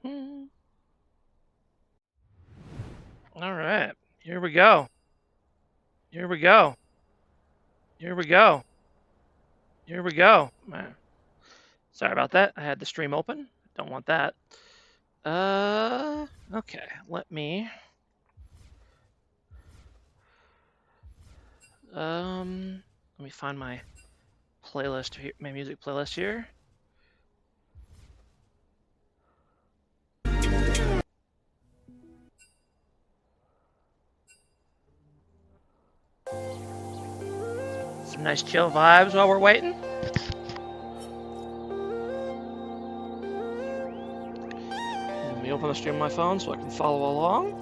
All right, here we go. Here we go. Here we go. Here we go. Sorry about that. I had the stream open. Don't want that. Okay. Let me find my playlist here, my music playlist here. Some nice chill vibes while we're waiting. Let me open the stream on my phone so I can follow along.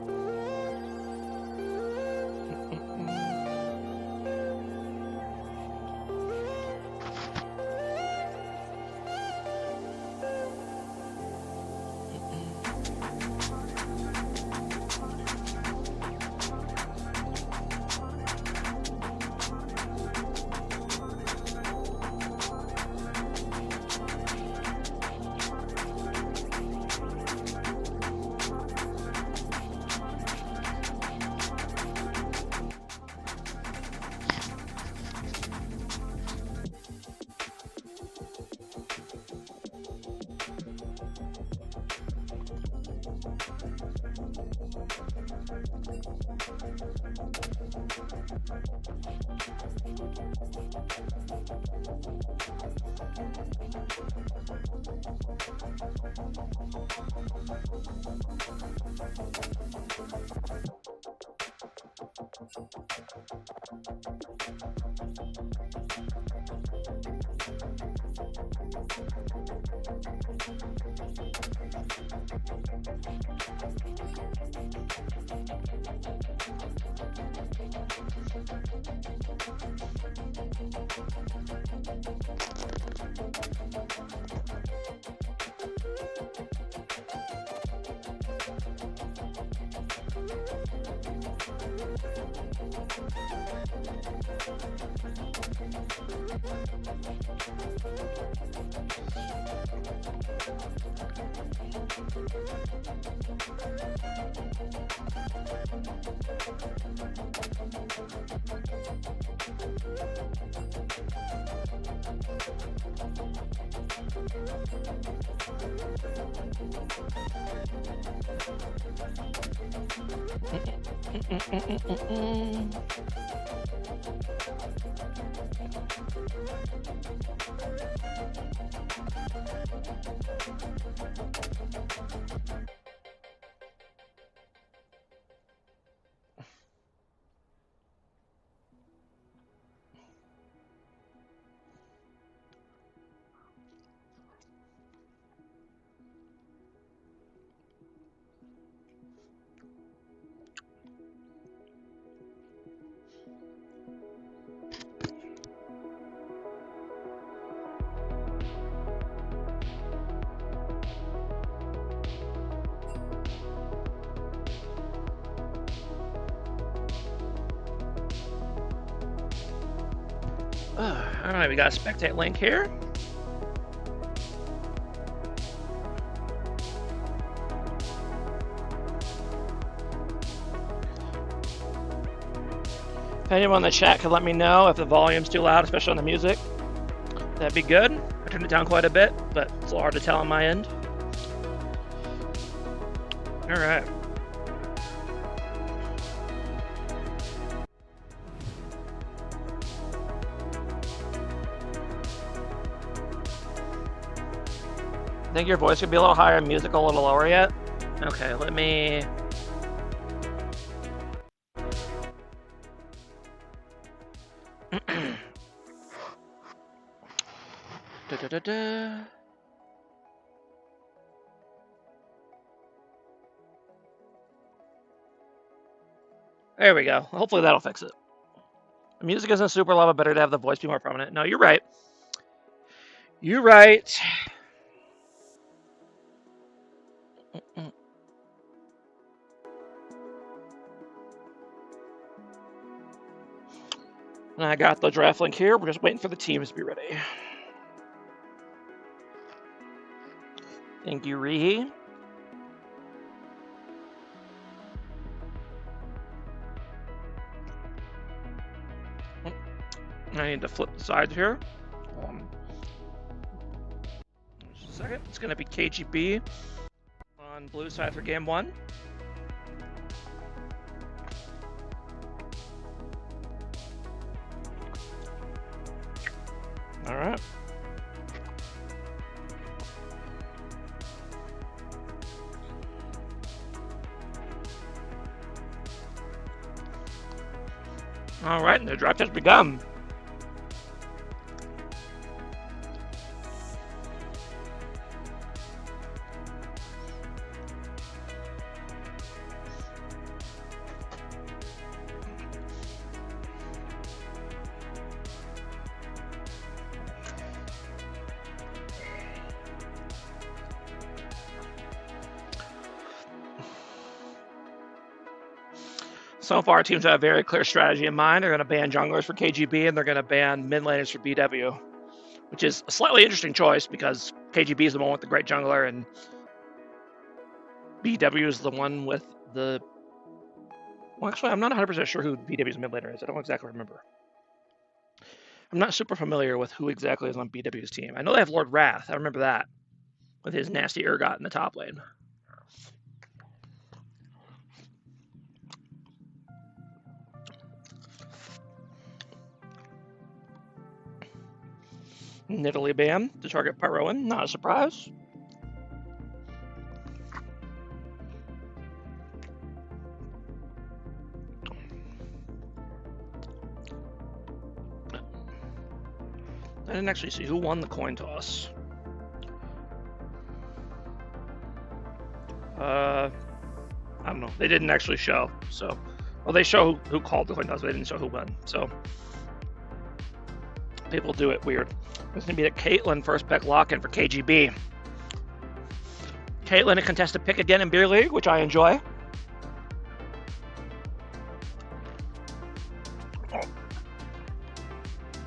All right, we got a spectate link here. If anyone in the chat could let me know if the volume's too loud, especially on the music, that'd be good. I turned it down quite a bit, but it's a little hard to tell on my end. All right. I think your voice could be a little higher, music a little lower yet. Okay, let me... There we go. Hopefully that'll fix it. The music isn't super loud, but better to have the voice be more prominent. No, you're right. You're right. And I got the draft link here. We're just waiting for the teams to be ready. Thank you, Rihi. need to flip the sides here. Just a second. It's going to be KGB on blue side for game 1. All right. All right, and the draft has begun. So far, teams have a very clear strategy in mind. They're going to ban junglers for KGB, and they're going to ban mid laners for BW, which is a slightly interesting choice because KGB is the one with the great jungler, and BW is the one with the... Well, actually, I'm not 100% sure who BW's mid laner is. I don't exactly remember. I'm not super familiar with who exactly is on BW's team. I know they have Lord Wrath. I remember that, with his nasty Urgot in the top lane. Nidalee ban to target Pyroan, not a surprise. I didn't actually see who won the coin toss. I don't know. They didn't actually show. So, well, they show who called the coin toss, but they didn't show who won. So, people do it weird. It's going to be the Caitlyn first pick lock-in for KGB. Caitlyn, a contested pick again in Beer League, which I enjoy.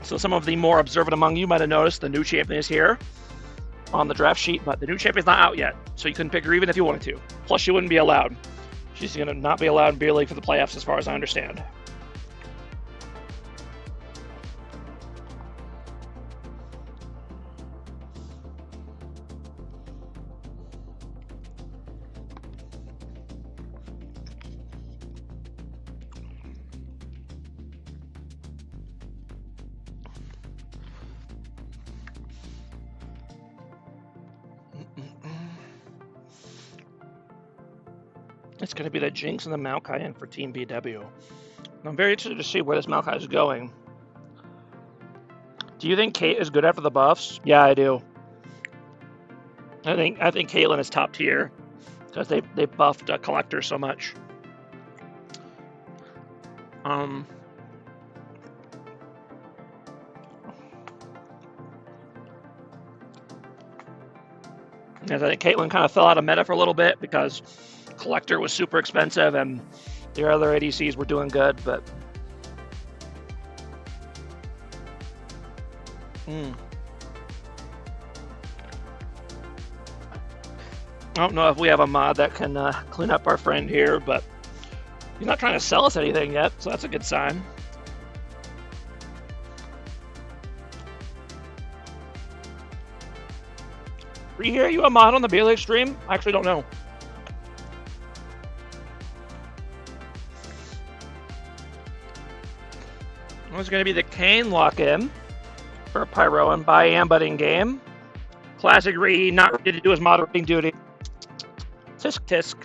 So some of the more observant among you might have noticed the new champion is here on the draft sheet, but the new champion's not out yet, so you couldn't pick her even if you wanted to. Plus, she wouldn't be allowed. She's going to not be allowed in Beer League for the playoffs, as far as I understand. It's going to be the Jinx and the Maokai in for Team BW. I'm very interested to see where this Maokai is going. Do you think Kate is good after the buffs? Yeah, I do. I think Caitlyn is top tier because they buffed Collector so much. I think Caitlyn kind of fell out of meta for a little bit because Collector was super expensive and the other ADCs were doing good, but I don't know if we have a mod that can clean up our friend here, but he's not trying to sell us anything yet, so that's a good sign. Rihi, are you a mod on the Beer League stream? I actually don't know. It's going to be the Kayn lock-in for Pyro and buy Ambutting game. Classic Rihi, not ready to do his moderating duty. Tisk tisk.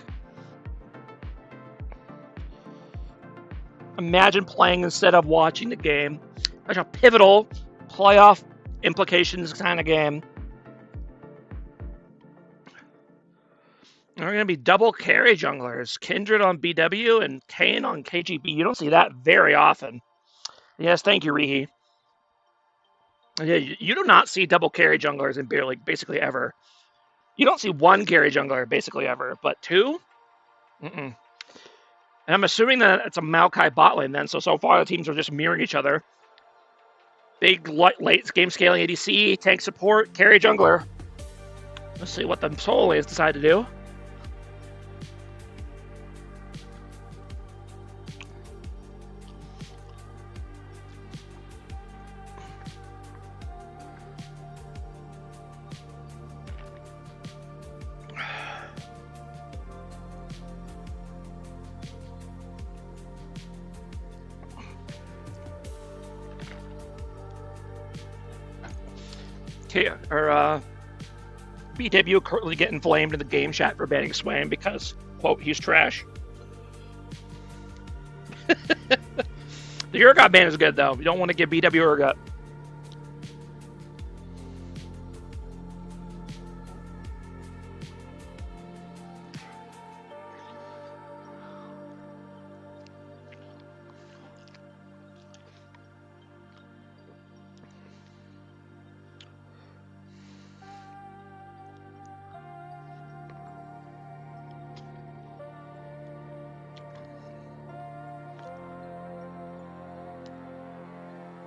Imagine playing instead of watching the game. Such a pivotal playoff implications kind of game. There are going to be double carry junglers. Kindred on BW and Kayn on KGB. You don't see that very often. Yes, thank you, Rihi. Yeah, you do not see double carry junglers in Beer League basically ever. You don't see one carry jungler basically ever, but two? And I'm assuming that it's a Maokai bot lane then, so far the teams are just mirroring each other. Big late game scaling ADC, tank support, carry jungler. Let's see what the solo lanes decide to do. BW currently getting flamed in the game chat for banning Swain because, quote, he's trash. The Urgot ban is good, though. You don't want to give BW Urgot.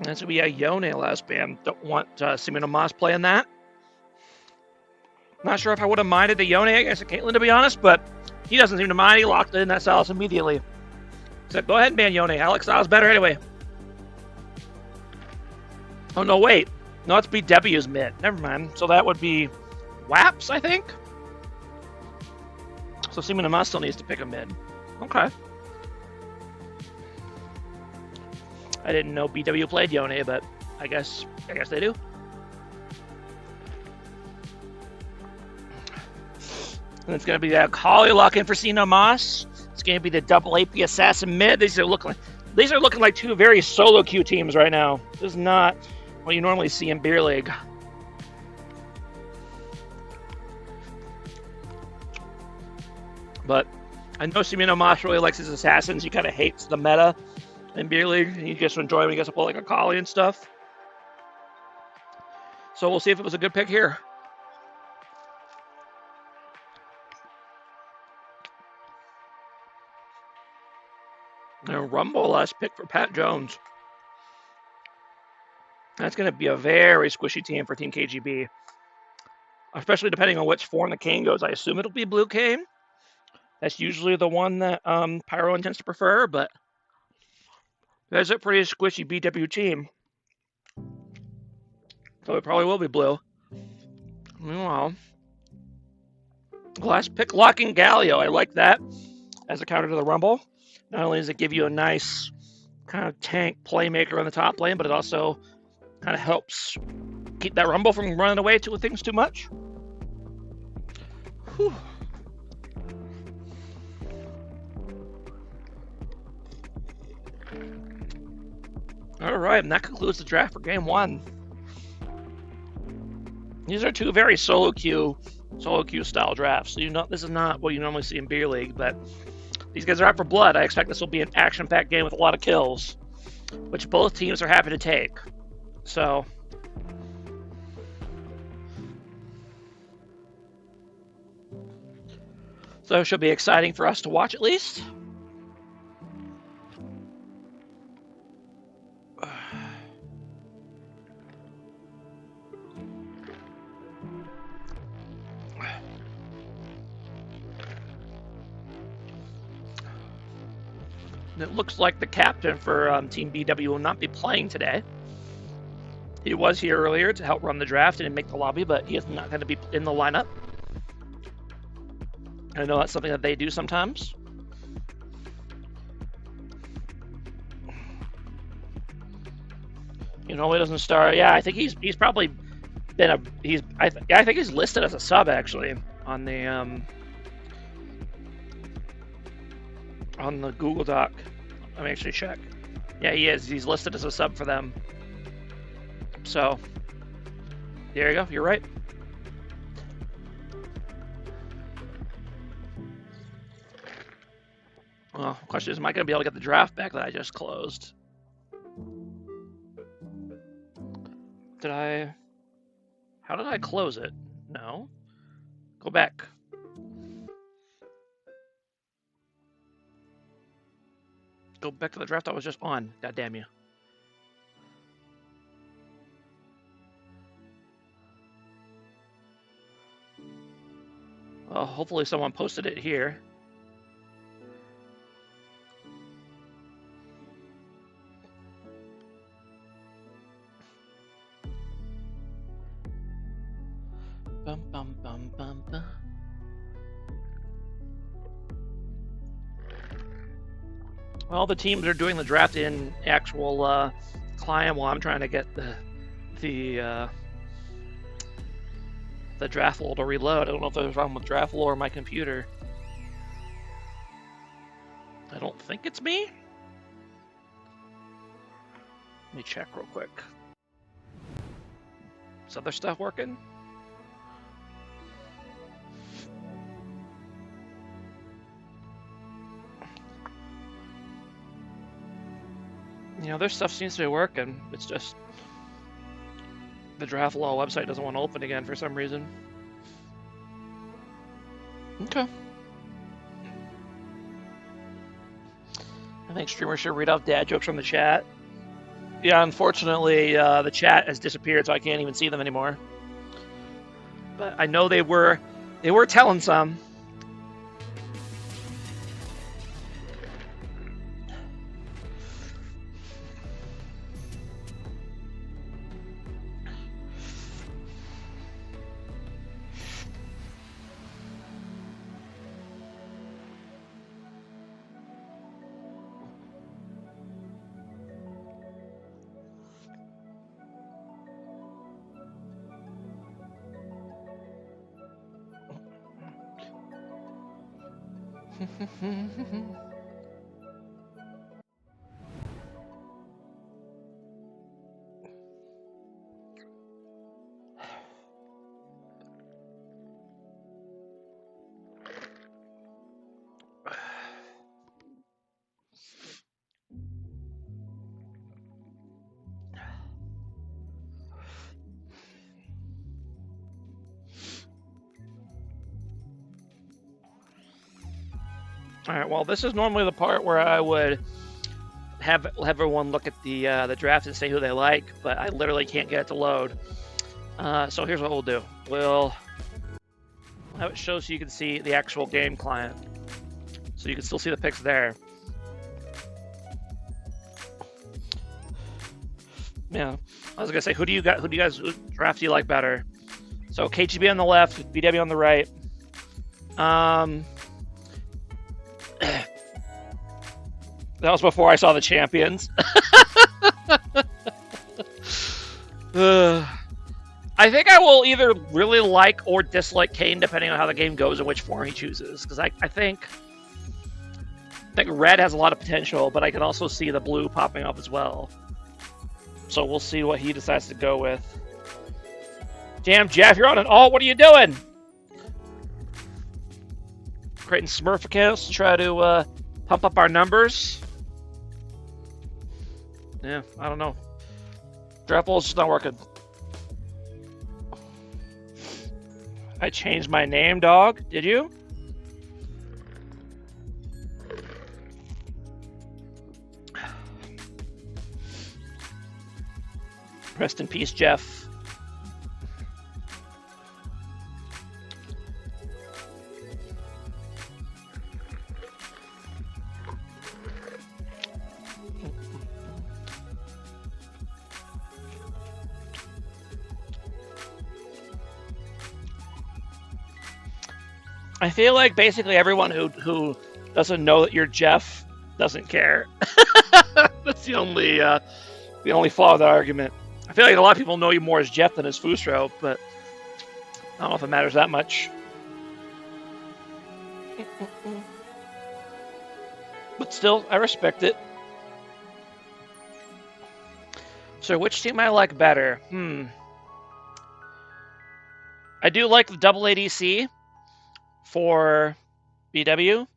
That's going to be a Yone last ban. Don't want Simino Moss playing that. Not sure if I would have minded the Yone against Caitlyn, to be honest, but he doesn't seem to mind. He locked in that Salas immediately. Said, go ahead and ban Yone. Alex Salas better anyway. Oh, no, wait. No, it's BW's mid. Never mind. So that would be Waps, I think? So Simino Moss still needs to pick a mid. Okay. I didn't know BW played Yone, but I guess they do. And it's going to be that Kali lock in for Simino Moss. It's going to be the double AP assassin mid. These are looking like two very solo queue teams right now. This is not what you normally see in Beer League. But I know Simino Moss really likes his assassins. He kind of hates the meta in Beer League. He just enjoy when he gets to pull like a Kali and stuff. So we'll see if it was a good pick here. And Rumble last pick for Pat Jones. That's going to be a very squishy team for Team KGB. Especially depending on which form the Kane goes. I assume it'll be Blue Kane. That's usually the one that Pyro intends to prefer, but that's a pretty squishy BW team. So it probably will be blue. Meanwhile, last pick locking Galio. I like that as a counter to the Rumble. Not only does it give you a nice kind of tank playmaker on the top lane, but it also kind of helps keep that Rumble from running away to things too much. Whew. All right, and that concludes the draft for game one. These are two very solo queue style drafts. So this is not what you normally see in Beer League, but these guys are out for blood. I expect this will be an action-packed game with a lot of kills, which both teams are happy to take. So it should be exciting for us to watch at least. It looks like the captain for Team BW will not be playing today. He was here earlier to help run the draft and make the lobby, but he is not going to be in the lineup. I know that's something that they do sometimes. He normally doesn't start. Yeah, I think he's probably been I think he's listed as a sub actually on the Google Doc. Let me actually check. Yeah, he is. He's listed as a sub for them. So, there you go. You're right. Well, the question is, am I going to be able to get the draft back that I just closed? How did I close it? No. Go back. Go back to the draft I was just on. God damn you. Well, hopefully someone posted it here. Bum, bum, bum, bum, bum. Well, the teams are doing the draft in actual client while I'm trying to get the the draft roll to reload. I don't know if there's a problem with draft roll or my computer. I don't think it's me. Let me check real quick. Is other stuff working? You know, their stuff seems to be working. It's just the draft law website doesn't want to open again for some reason. Okay. I think streamers should read off dad jokes from the chat. Yeah, unfortunately, the chat has disappeared, so I can't even see them anymore. But I know they were telling some. All right. Well, this is normally the part where I would have everyone look at the draft and say who they like, but I literally can't get it to load. So here's what we'll do. We'll have it show so you can see the actual game client, so you can still see the picks there. Yeah, I was gonna say, who do you guys draft do you like better? So KGB on the left, BW on the right. That was before I saw the champions. I think I will either really like or dislike Kane depending on how the game goes and which form he chooses. Because I think red has a lot of potential, but I can also see the blue popping up as well. So we'll see what he decides to go with. Damn, Jeff, you're on an alt. What are you doing? Creating Smurf accounts to try to pump up our numbers. Yeah, I don't know. Draft ball's just not working. I changed my name, dog. Did you? Rest in peace, Jeff. I feel like basically everyone who doesn't know that you're Jeff doesn't care. That's the only flaw of that argument. I feel like a lot of people know you more as Jeff than as Fusro, but I don't know if it matters that much. But still, I respect it. So which team I like better? I do like the double ADC for BW.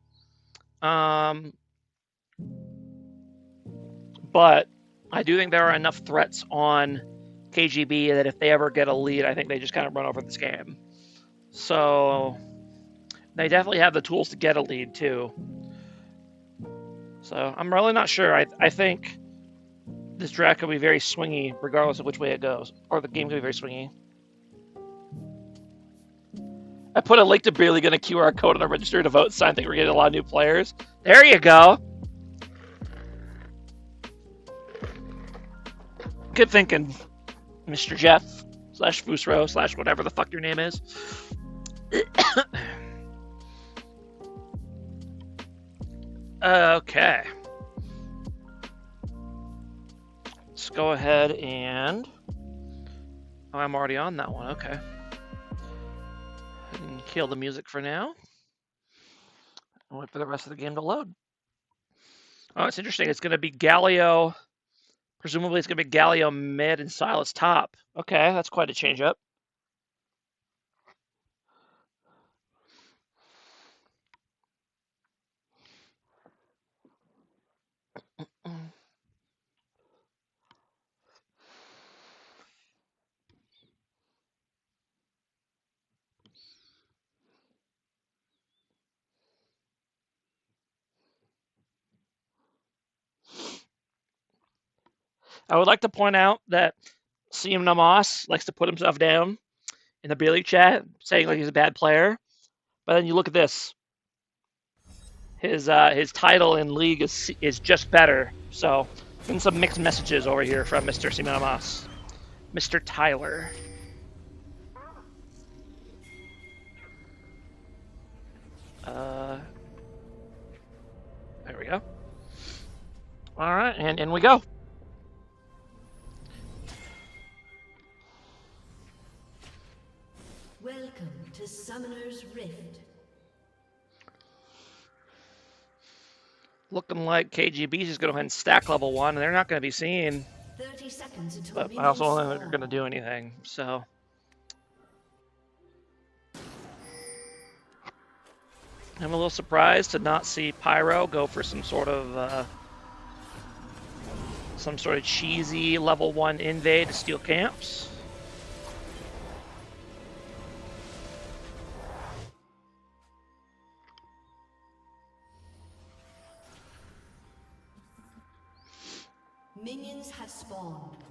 But I do think there are enough threats on KGB that if they ever get a lead, I think they just kind of run over this game. So they definitely have the tools to get a lead too. So I'm really not sure. I think this draft could be very swingy regardless of which way it goes. Or the game could be very swingy. I put a link to Barely Gonna QR code on a register to vote sign. I think we're getting a lot of new players. There you go. Good thinking, Mr. Jeff / Fusro / whatever the fuck your name is. Okay. Let's go ahead and... Oh, I'm already on that one. Okay. Kill the music for now. I'll wait for the rest of the game to load. Oh, it's interesting. It's going to be Galio. Presumably, it's going to be Galio mid and Silas top. Okay, that's quite a change up. I would like to point out that CM Namas likes to put himself down in the beer league chat, saying like he's a bad player. But then you look at this. His title in league is just better. So, getting some mixed messages over here from Mr. CM Namas. Mr. Tyler. There we go. All right, and in we go. Welcome to Summoner's Rift. Looking like KGB is just going to go ahead and stack level 1, and they're not going to be seen. 30 seconds until But I also don't think they're going to do anything, so. I'm a little surprised to not see Pyro go for some sort of cheesy level 1 invade to steal camps. Minions have spawned.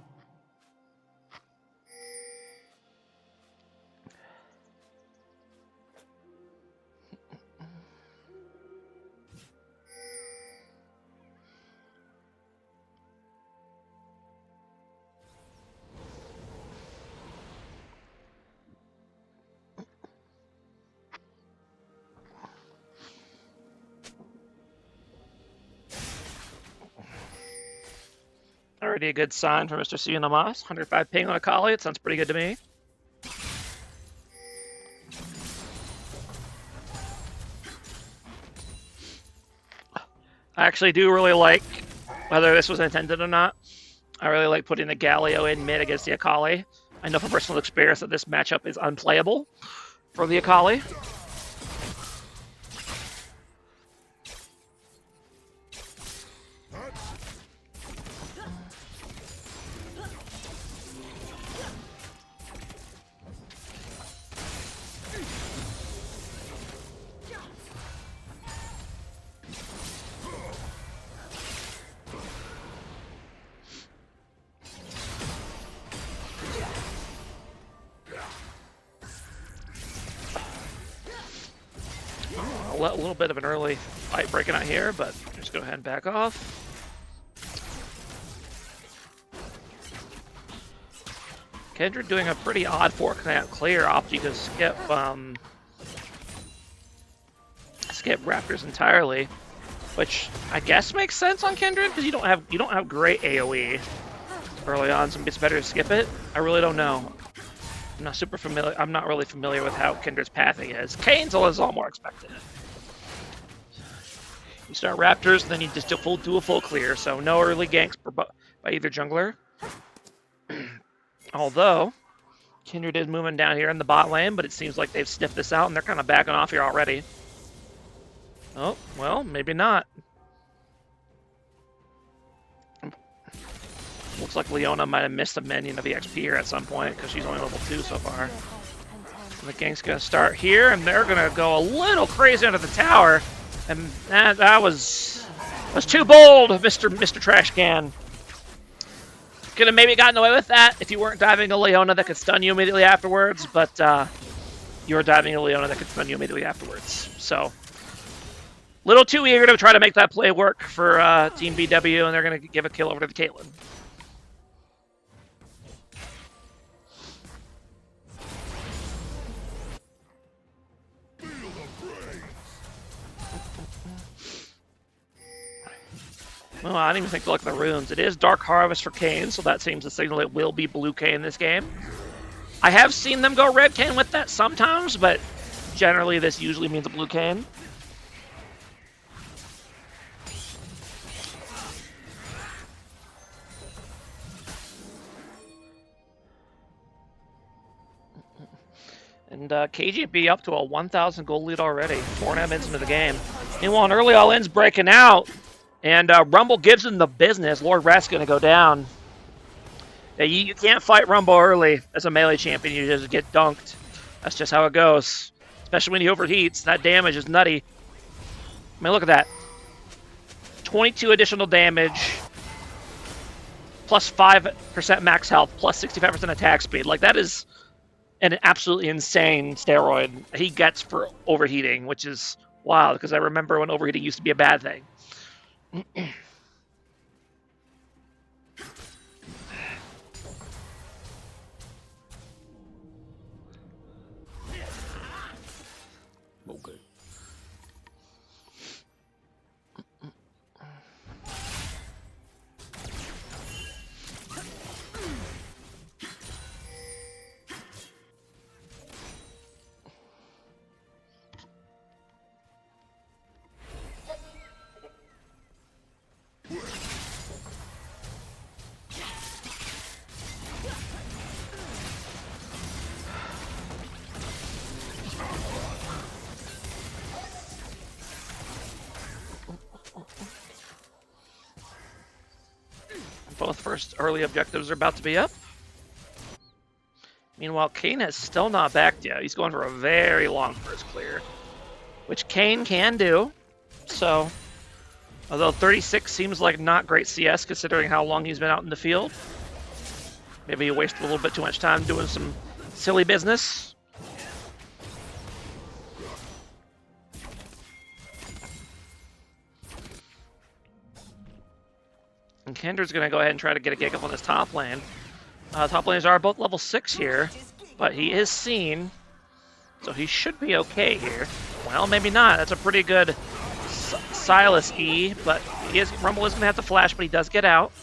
Already a good sign for Mr. CM Namas. 105 ping on a collie. It sounds pretty good to me. I actually do really like, whether this was intended or not, I really like putting the Galio in mid against the Akali. I know from personal experience that this matchup is unplayable for the Akali. A little bit of an early fight breaking out here, but just go ahead and back off. Kendrick doing a pretty odd fork clear, opting to skip Raptors entirely, which I guess makes sense on Kindred because you don't have great AOE early on, so it's better to skip it. I really don't know. I'm not super familiar. I'm not really familiar with how Kindred's pathing is. Kane's is all more expected. You start Raptors, and then you just do a full clear, so no early ganks by either jungler. Although, Kindred is moving down here in the bot lane, but it seems like they've sniffed this out, and they're kind of backing off here already. Oh, well, maybe not. Looks like Leona might have missed a minion of the XP here at some point, because she's only level 2 so far. And the gank's going to start here, and they're going to go a little crazy under the tower. And that was too bold, Mr. Trash Can. Could have maybe gotten away with that if you weren't diving a Leona that could stun you immediately afterwards, but you were diving a Leona that could stun you immediately afterwards. So, little too eager to try to make that play work for Team BW, and they're going to give a kill over to the Caitlyn. Well, I didn't even think to look at the runes. It is Dark Harvest for Kayn, so that seems to signal it will be blue Kayn this game. I have seen them go red Kayn with that sometimes, but generally this usually means a blue cane. And KGB up to a 1,000 gold lead already, 4.5 minutes into the game. Meanwhile, an early all-in's breaking out, and Rumble gives him the business. Lord Rat's going to go down. Yeah, you can't fight Rumble early as a melee champion. You just get dunked. That's just how it goes. Especially when he overheats. That damage is nutty. I mean, look at that. 22 additional damage, plus 5% max health, plus 65% attack speed. Like, that is an absolutely insane steroid he gets for overheating, which is wild, because I remember when overheating used to be a bad thing. Okay. Both first early objectives are about to be up. Meanwhile, Kane has still not backed yet. He's going for a very long first clear, which Kane can do. So, although 36 seems like not great CS considering how long he's been out in the field. Maybe he wasted a little bit too much time doing some silly business. And Kendra's going to go ahead and try to get a gig up on this top lane. Top laners are both level 6 here, but he is seen, so he should be okay here. Well, maybe not. That's a pretty good Silas E, but Rumble is going to have to flash, but he does get out.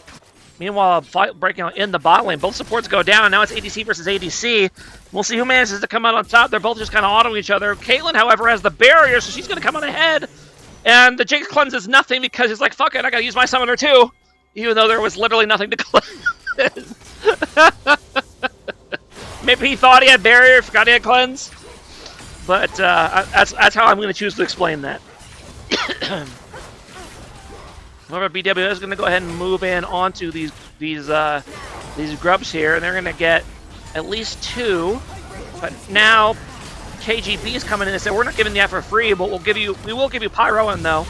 Meanwhile, a fight breaking out in the bot lane. Both supports go down. Now it's ADC versus ADC. We'll see who manages to come out on top. They're both just kind of autoing each other. Caitlyn, however, has the barrier, so she's going to come on ahead. And the Jinx cleanse is nothing because he's like, fuck it, I got to use my summoner too. Even though there was literally nothing to cleanse. Maybe he thought he had barrier, forgot he had cleanse. But that's how I'm going to choose to explain that. However, BW is going to go ahead and move in onto these grubs here, and they're going to get at least 2. But now KGB is coming in and said, we're not giving that for free, but we will give you Pyroan though.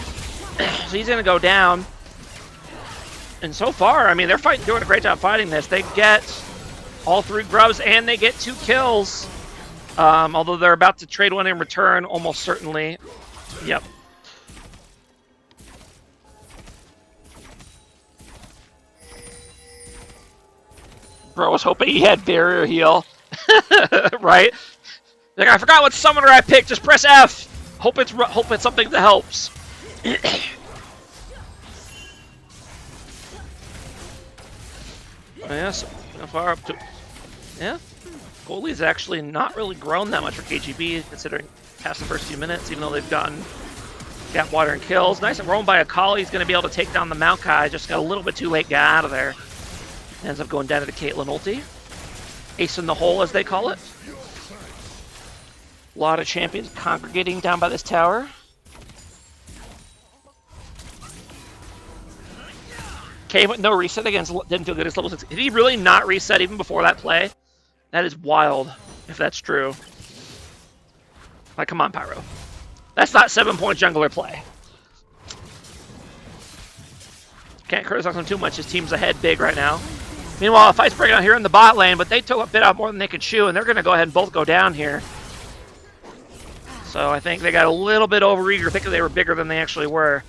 So he's going to go down. And so far, I mean, they're doing a great job fighting this. They get all 3 grubs, and they get 2 kills. Although they're about to trade one in return, almost certainly. Yep. Bro was hoping he had barrier heal. Right? Like, I forgot what summoner I picked. Just press F. Hope it's something that helps. Yeah, so far up to... Yeah. Goalie's actually not really grown that much for KGB, considering past the first few minutes, even though they've gotten gap water and kills. Nice and roam by Akali. He's going to be able to take down the Maokai. Just got a little bit too late, got out of there. Ends up going down to the Caitlyn ulti. Ace in the hole, as they call it. A lot of champions congregating down by this tower. Came with no reset against, didn't feel good against level 6. Did he really not reset even before that play? That is wild, if that's true. Like, come on, Pyro. That's not 7-point jungler play. Can't criticize him too much. His team's ahead big right now. Meanwhile, a fight's breaking out here in the bot lane, but they took a bit out more than they could chew, and they're going to go ahead and both go down here. So I think they got a little bit overeager, thinking they were bigger than they actually were.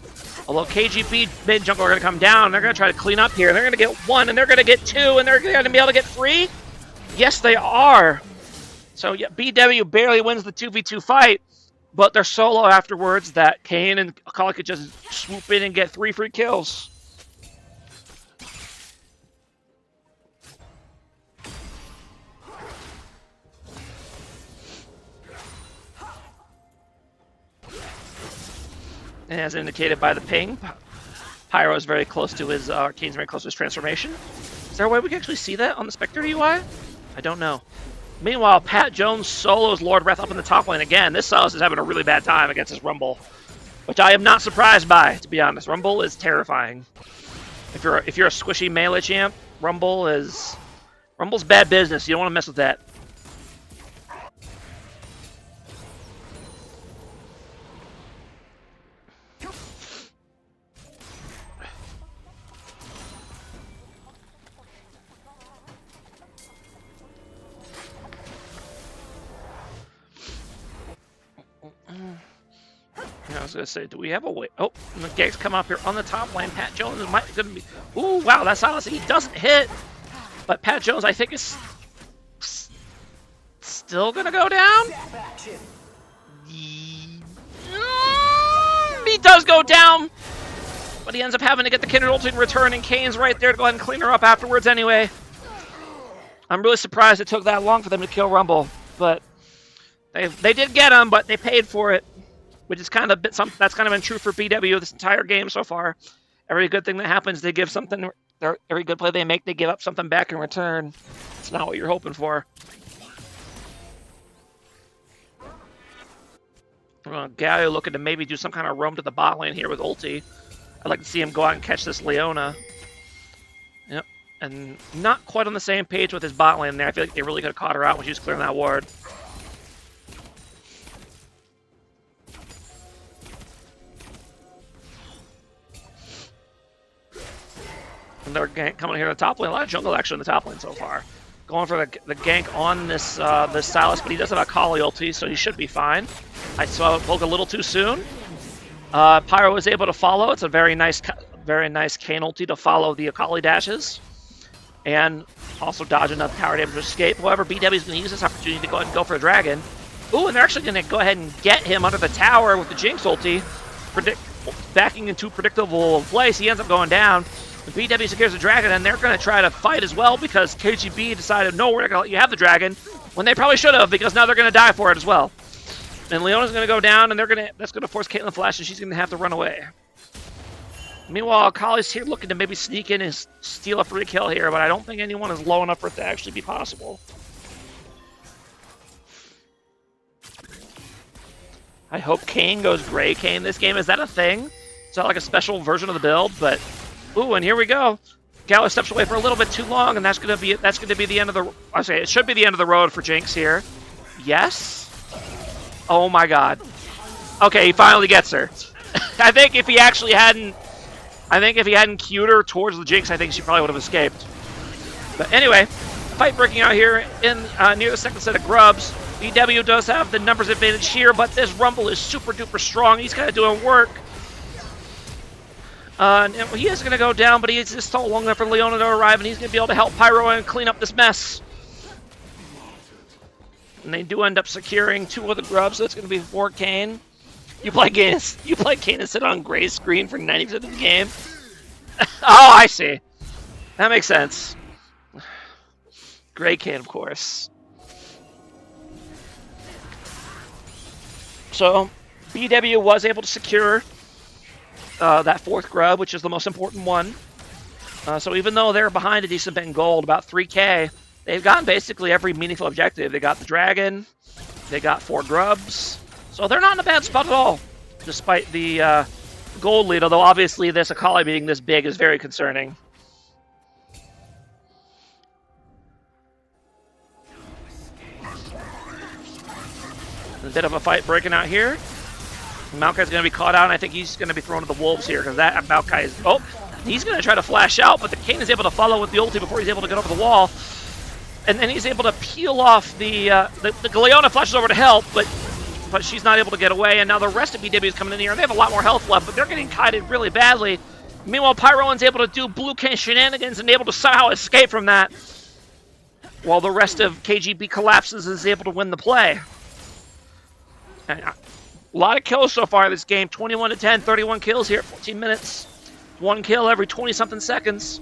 Although KGB mid jungler are going to come down, they're going to try to clean up here. They're going to get 1, and they're going to get 2, and they're going to be able to get 3? Yes, they are. So yeah, BW barely wins the 2v2 fight, but they're so low afterwards that Kane and Akali could just swoop in and get 3 free kills. And as indicated by the ping, Pyro is very close to his, Kane's very close to his transformation. Is there a way we can actually see that on the Spectre UI? I don't know. Meanwhile, Pat Jones solos Lord Wrath up in the top lane again. This Silas is having a really bad time against his Rumble, which I am not surprised by, to be honest. Rumble is terrifying. If you're a squishy melee champ, Rumble's bad business. You don't want to mess with that. I was gonna say, do we have a way? Oh, the gank's come up here on the top lane. Pat Jones might gonna be. Ooh, wow, that's Silas. He doesn't hit, but Pat Jones, I think, is still gonna go down. He does go down, but he ends up having to get the Kindred ult in return, and Kane's right there to go ahead and clean her up afterwards. Anyway, I'm really surprised it took that long for them to kill Rumble, but they did get him, but they paid for it. Which is kind of something that's kind of been true for BW this entire game so far. Every good thing that happens, they give something. Every good play they make, they give up something back in return. It's not what you're hoping for. Galio looking to maybe do some kind of roam to the bot lane here with ulti. I'd like to see him go out and catch this Leona. Yep, and not quite on the same page with his bot lane there. I feel like they really could have caught her out when she was clearing that ward. And they're coming here to the top lane. A lot of jungle actually in the top lane so far. Going for the gank on this this Silas, but he does have a Kali ulti, so he should be fine. I saw it poke a little too soon. Pyro was able to follow. It's a very nice Kane ulti to follow the Akali dashes. And also dodge enough tower damage to escape. However, BW is going to use this opportunity to go ahead and go for a dragon. Ooh, and they're actually going to go ahead and get him under the tower with the Jinx ulti. Backing into predictable place. He ends up going down. The BW secures the dragon, and they're going to try to fight as well because KGB decided, no, we're not going to let you have the dragon, when they probably should have, because now they're going to die for it as well. And Leona's going to go down, and that's going to force Caitlyn Flash, and she's going to have to run away. Meanwhile, Kali's here looking to maybe sneak in and steal a free kill here, but I don't think anyone is low enough for it to actually be possible. I hope Kane goes Gray Kane this game. Is that a thing? Is that like a special version of the build? But ooh, and here we go. Gallo steps away for a little bit too long, and that's gonna be the end of the. I say it should be the end of the road for Jinx here. Yes. Oh my God. Okay, he finally gets her. I think if he hadn't queued her towards the Jinx, I think she probably would have escaped. But anyway, fight breaking out here in near the second set of grubs. BW does have the numbers advantage here, but this Rumble is super duper strong. He's kind of doing work. And he is going to go down, but he's just still long enough for Leona to arrive, and he's going to be able to help Pyro and clean up this mess. And they do end up securing 2 of the grubs, so it's going to be 4 Kane. You play Kane and sit on Gray's screen for 90% of the game? Oh, I see. That makes sense. Gray Kane, of course. So, BW was able to secure that 4th grub, which is the most important one. So even though they're behind a decent bit in gold, about 3k, they've gotten basically every meaningful objective. They got the dragon, they got 4 grubs, so they're not in a bad spot at all, despite the gold lead, although obviously this Akali being this big is very concerning. A bit of a fight breaking out here. Maokai's going to be caught out, and I think he's going to be thrown to the wolves here, because that Maokai is... Oh, he's going to try to flash out, but the Kane is able to follow with the ulti before he's able to get over the wall. And then he's able to peel off the Leona flashes over to help, but she's not able to get away, and now the rest of BW is coming in here, and they have a lot more health left, but they're getting kited really badly. Meanwhile, Pyroan's able to do Blue Kane shenanigans and able to somehow escape from that, while the rest of KGB collapses and is able to win the play. And a lot of kills so far in this game. 21 to 10, 31 kills here, 14 minutes. 1 kill every 20-something seconds.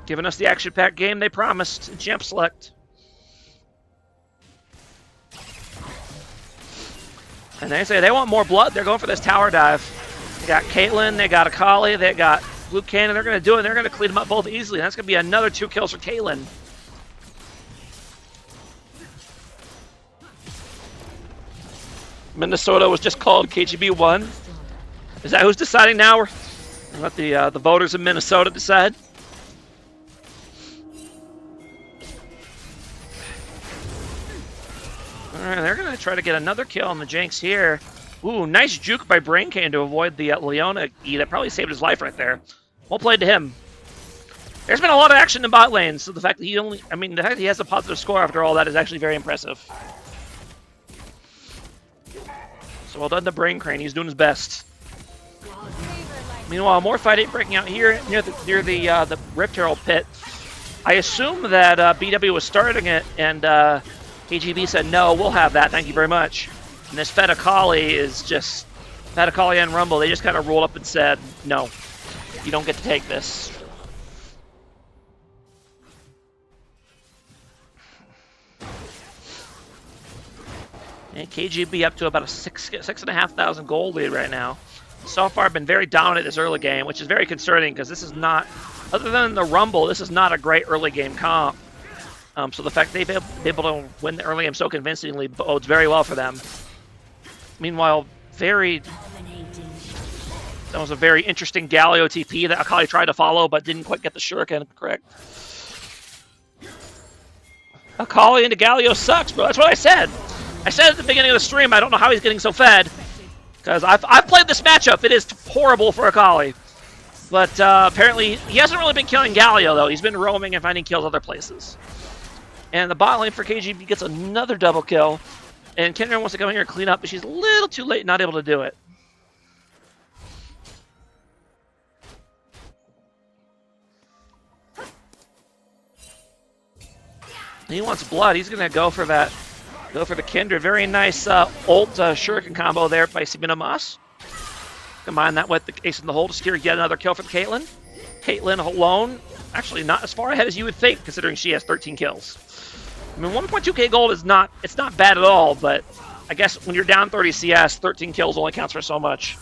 Giving us the action-packed game they promised in Champ Select. And they say they want more blood. They're going for this tower dive. They got Caitlyn, they got Akali, they got Blue Cannon. They're going to do it, and they're going to clean them up both easily. And that's going to be another 2 kills for Caitlyn. Minnesota was just called KGB 1. Is that who's deciding now? We're let the voters in Minnesota decide. All right, they're going to try to get another kill on the Jinx here. Ooh, nice juke by Brain Cane to avoid the Leona E. That probably saved his life right there. Well played to him. There's been a lot of action in bot lane, so the fact that the fact that he has a positive score after all that is actually very impressive. So well done to Brain Crane. He's doing his best. Meanwhile, more fighting breaking out here near the Rift Herald pit. I assume that BW was starting it, and KGB said, no, we'll have that, thank you very much. And this Fed Akali is just... Fed Akali and Rumble, they just kind of rolled up and said, no, you don't get to take this. And KGB up to about a 6,500 gold lead right now. So far, been very dominant this early game, which is very concerning because this is not, other than the Rumble, this is not a great early game comp. So the fact they've been able to win the early game so convincingly bodes very well for them. Meanwhile, that was a very interesting Galio TP that Akali tried to follow but didn't quite get the shuriken correct. Akali into Galio sucks, bro. That's what I said. I said at the beginning of the stream, I don't know how he's getting so fed. Because I've played this matchup. It is horrible for Akali. But apparently, he hasn't really been killing Galio, though. He's been roaming and finding kills other places. And the bot lane for KGB gets another double kill. And Kendra wants to come in here and clean up, but she's a little too late, not able to do it. He wants blood. He's going to go for that. Go for the Kindred. Very nice ult shuriken combo there by Sabina Moss. Combine that with the ace in the hole to steer yet another kill for the Caitlyn. Caitlyn alone, actually not as far ahead as you would think, considering she has 13 kills. I mean, 1.2k gold is not bad at all, but I guess when you're down 30 CS, 13 kills only counts for so much.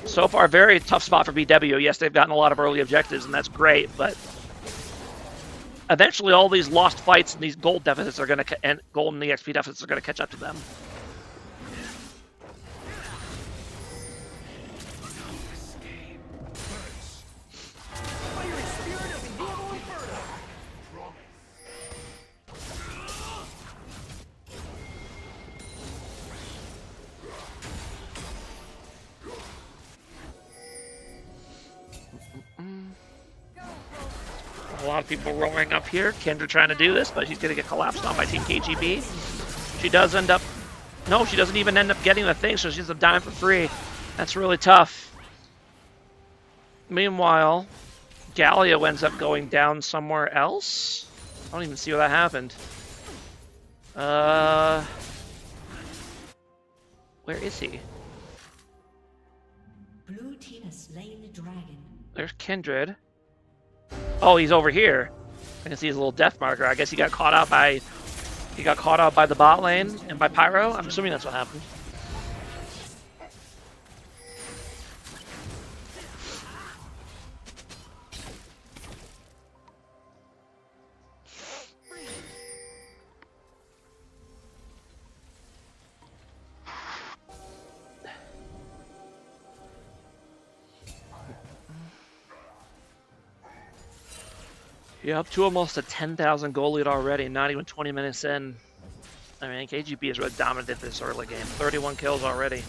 So far, very tough spot for BW. Yes, they've gotten a lot of early objectives, and that's great, but eventually all these lost fights and these gold deficits are going to, and gold and the XP deficits are going to catch up to them. A lot of people rolling up here. Kendra trying to do this, but she's going to get collapsed on by Team KGB. She does end up... No, she doesn't even end up getting the thing, so she ends up dying for free. That's really tough. Meanwhile, Galio ends up going down somewhere else. I don't even see where that happened. Where is he? Blue team has slain the dragon. There's Kindred. Oh, he's over here. I can see his little death marker. I guess he got caught out by the bot lane and by Pyro. I'm assuming that's what happened. Yeah, up to almost a 10,000 goal lead already, not even 20 minutes in. I mean, KGB has really dominated this early game. 31 kills already.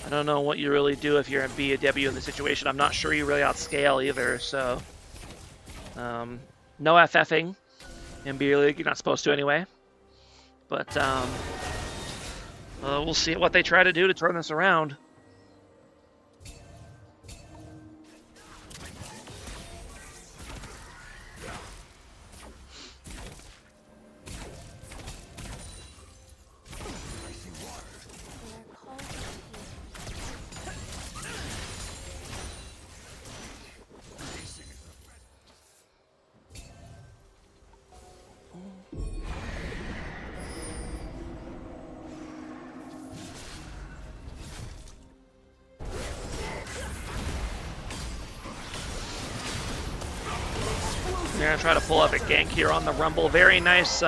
I don't know what you really do if you're in BW in the situation. I'm not sure you really outscale either, so... no FFing in B League. You're not supposed to anyway. But, we'll see what they try to do to turn this around. They're gonna try to pull up a gank here on the Rumble. Very nice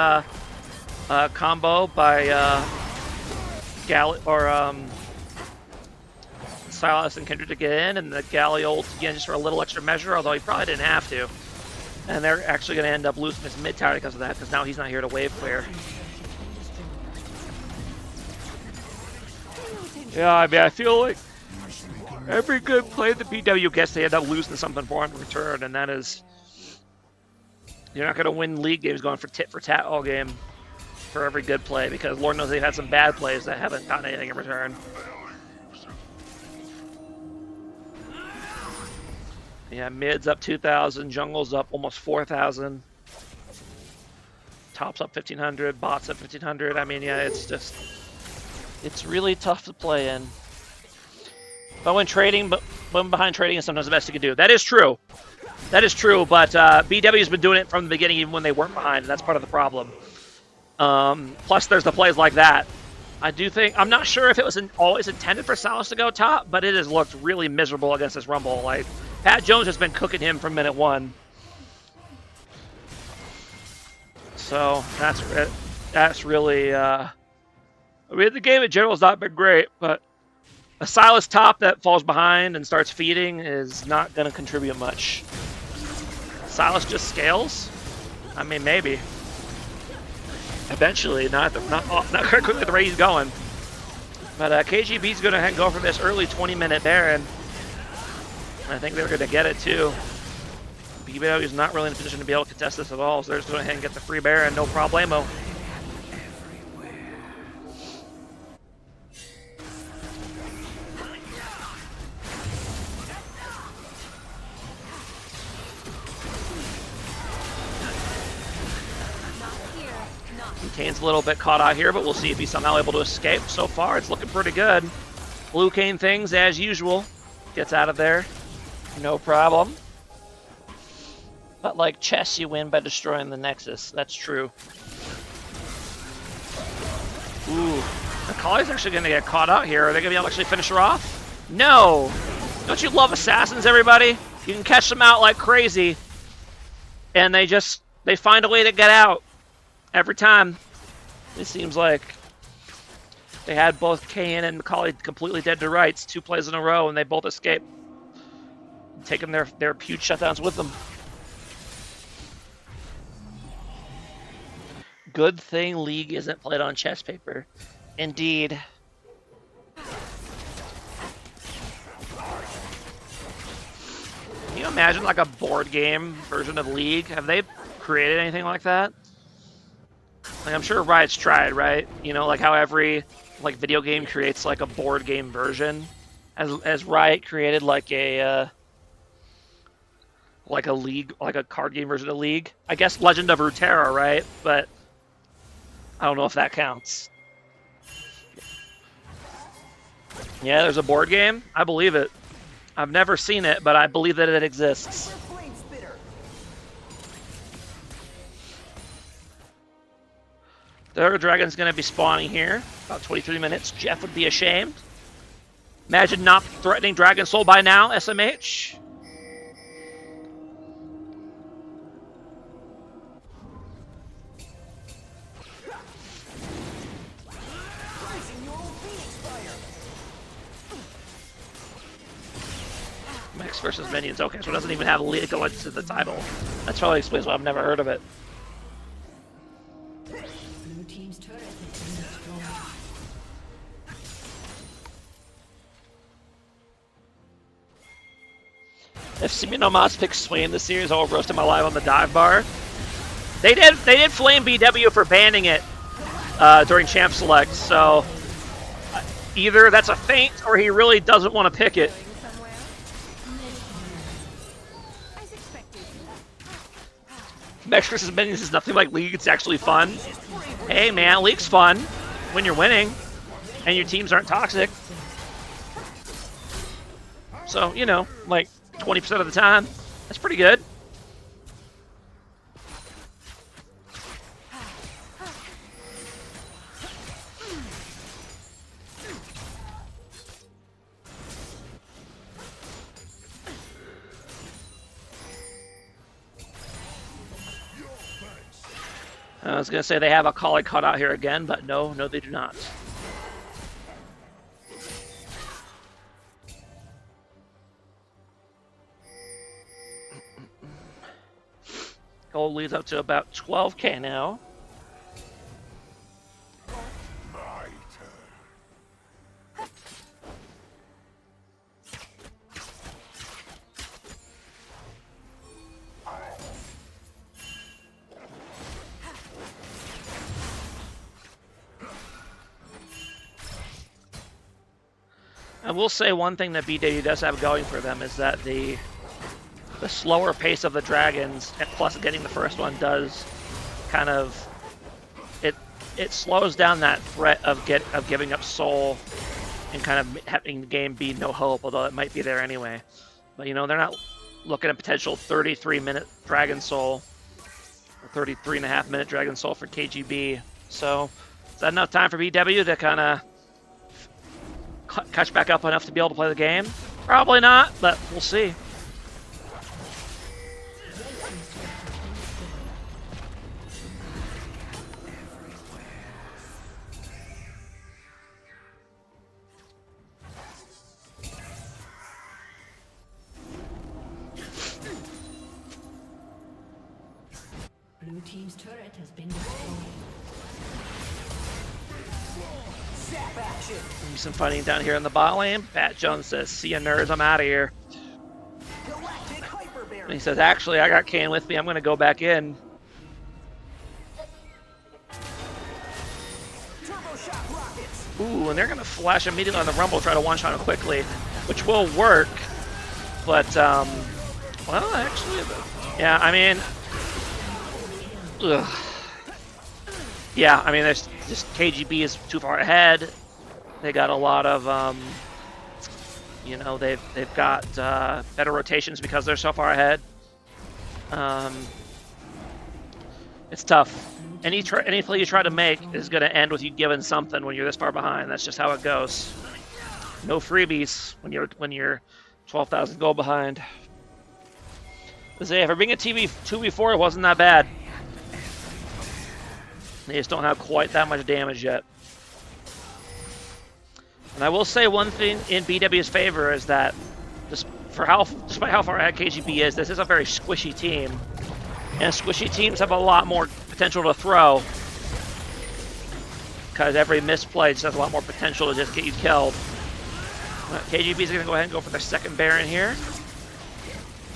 combo by Silas and Kindred to get in, and the Galley ult again just for a little extra measure, although he probably didn't have to. And they're actually going to end up losing his mid tower because of that, because now he's not here to wave clear. Yeah, I mean, I feel like every good play that BW gets, they end up losing something for him in return, and that is, you're not going to win league games going for tit for tat all game for every good play, because Lord knows they've had some bad plays that haven't gotten anything in return. Yeah, mid's up 2,000, jungle's up almost 4,000. Top's up 1,500, bot's up 1,500. I mean, yeah, it's just, it's really tough to play in. But when behind trading is sometimes the best you can do. That is true. That is true, but BW's been doing it from the beginning even when they weren't behind, and that's part of the problem. Plus, there's the plays like that. I do think, I'm not sure if it was always intended for Salas to go top, but it has looked really miserable against this Rumble. Like, Pat Jones has been cooking him from minute one. So, that's really, I mean, the game in general has not been great, but a Silas top that falls behind and starts feeding is not going to contribute much. Silas just scales? I mean, maybe. Eventually, not quite quickly at the rate he's going. But KGB's going to go for this early 20-minute Baron. I think they're going to get it too. BW is not really in a position to be able to contest this at all, so they're just going to go ahead and get the free Baron, no problemo. Kane's a little bit caught out here, but we'll see if he's somehow able to escape. So far, it's looking pretty good. Blue Kane things, as usual. Gets out of there. No problem. But like chess, you win by destroying the Nexus. That's true. Ooh. Akali's actually going to get caught out here. Are they going to be able to actually finish her off? No! Don't you love assassins, everybody? You can catch them out like crazy. And they find a way to get out. Every time. It seems like they had both Kane and Macaulay completely dead to rights 2 plays in a row, and they both escaped, taking their huge shutdowns with them. Good thing League isn't played on chess paper. Indeed. Can you imagine like a board game version of League? Have they created anything like that? Like, I'm sure Riot's tried, right? You know, like how every video game creates like a board game version. As Riot created like a League, like a card game version of League. I guess Legend of Runeterra, right? But I don't know if that counts. Yeah, there's a board game. I believe it. I've never seen it, but I believe that it exists. The Dragon's going to be spawning here. About 23 minutes. Jeff would be ashamed. Imagine not threatening Dragon Soul by now, SMH. Max versus minions. Okay, so it doesn't even have League of Legends in the title. That's probably explains why I've never heard of it. Blue team's turret has been destroyed. If Siminomas picks Swain this series, I'll roast him alive on the dive bar. They did flame BW for banning it during Champ Select, so either that's a feint or he really doesn't want to pick it. Max versus Minions is nothing like League, it's actually fun. Hey man, League's fun when you're winning and your teams aren't toxic. So, you know, like 20% of the time, that's pretty good. I was going to say they have a collie cut out here again, but no, they do not. Gold leads up to about 12K now. I will say one thing that BW does have going for them is that the slower pace of the dragons, plus getting the first one, does kind of it slows down that threat of giving up soul and kind of having the game be no hope, although it might be there anyway. But you know, they're not looking at potential 33-minute Dragon Soul or 33.5-minute Dragon Soul for KGB. So is that enough time for BW to kind of catch back up enough to be able to play the game? Probably not, but we'll see. Blue team's turret has been destroyed. Some fighting down here in the bot lane. Pat Jones says, "See ya, nerds, I'm out of here." And he says, "Actually, I got Kane with me. I'm going to go back in." Ooh, and they're going to flash immediately on the Rumble, try to one-shot him quickly, which will work. But, well, actually, yeah, I mean, ugh. Yeah, I mean, there's just KGB is too far ahead. They got a lot of, you know, they've got better rotations because they're so far ahead. It's tough. Any play you try to make is going to end with you giving something when you're this far behind. That's just how it goes. No freebies when you're 12,000 gold behind. For being a 2v4, it wasn't that bad. They just don't have quite that much damage yet. And I will say one thing in BW's favor is that, despite how far ahead KGB is, this is a very squishy team. And squishy teams have a lot more potential to throw. Because every misplay just has a lot more potential to just get you killed. KGB is going to go ahead and go for their second Baron here.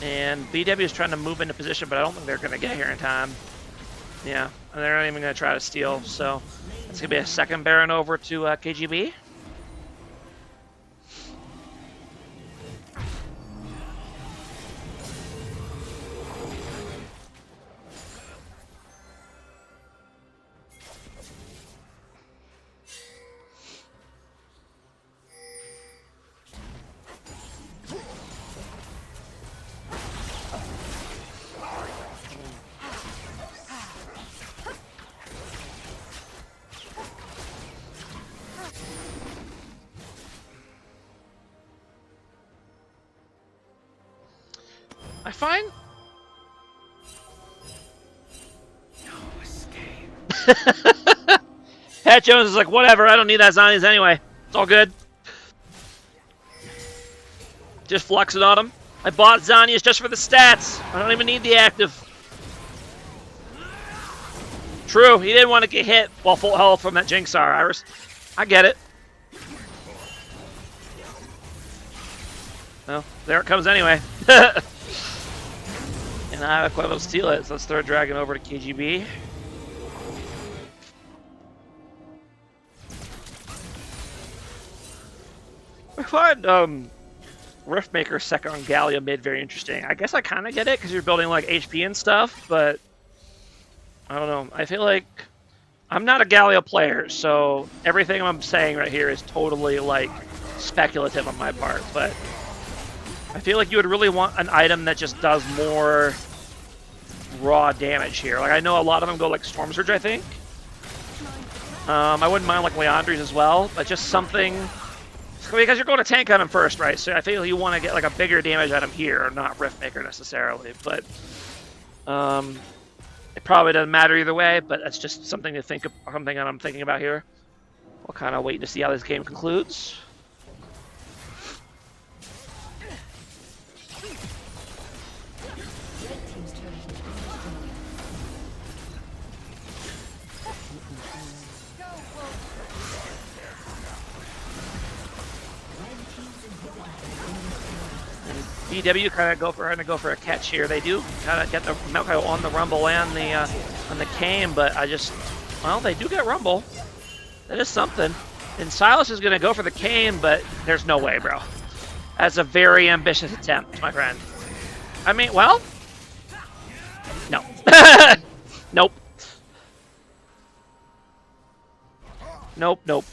And BW is trying to move into position, but I don't think they're going to get here in time. Yeah, and they're not even going to try to steal, so it's going to be a second Baron over to KGB. I find... No escape. Pat Jones is like, whatever, I don't need that Zanies anyway. It's all good. Just flux it on him. I bought Zanias just for the stats. I don't even need the active. True, he didn't want to get hit while full health from that Jinxar, Iris. I get it. Well, there it comes anyway. And I have Quavo steal it, so let's throw a dragon over to KGB. I find Riftmaker second on Gallia mid very interesting. I guess I kind of get it because you're building like HP and stuff, but I don't know. I feel like I'm not a Gallia player, so everything I'm saying right here is totally like speculative on my part, but I feel like you would really want an item that just does more raw damage here. Like, I know a lot of them go like Storm Surge, I think. I wouldn't mind like Leandri's as well, but just something... Because you're going to tank on him first, right? So I feel you want to get like a bigger damage at him here, not Riftmaker necessarily. But It probably doesn't matter either way, but that's just something to think of, something that I'm thinking about here. We'll kind of wait to see how this game concludes. BW kind of go for a catch here. They do kind of get the Melko on the Rumble and the Kane, but well, they do get Rumble. That is something. And Silas is going to go for the Kane, but there's no way, bro. That's a very ambitious attempt, my friend. I mean, well, no. Nope. Nope, nope.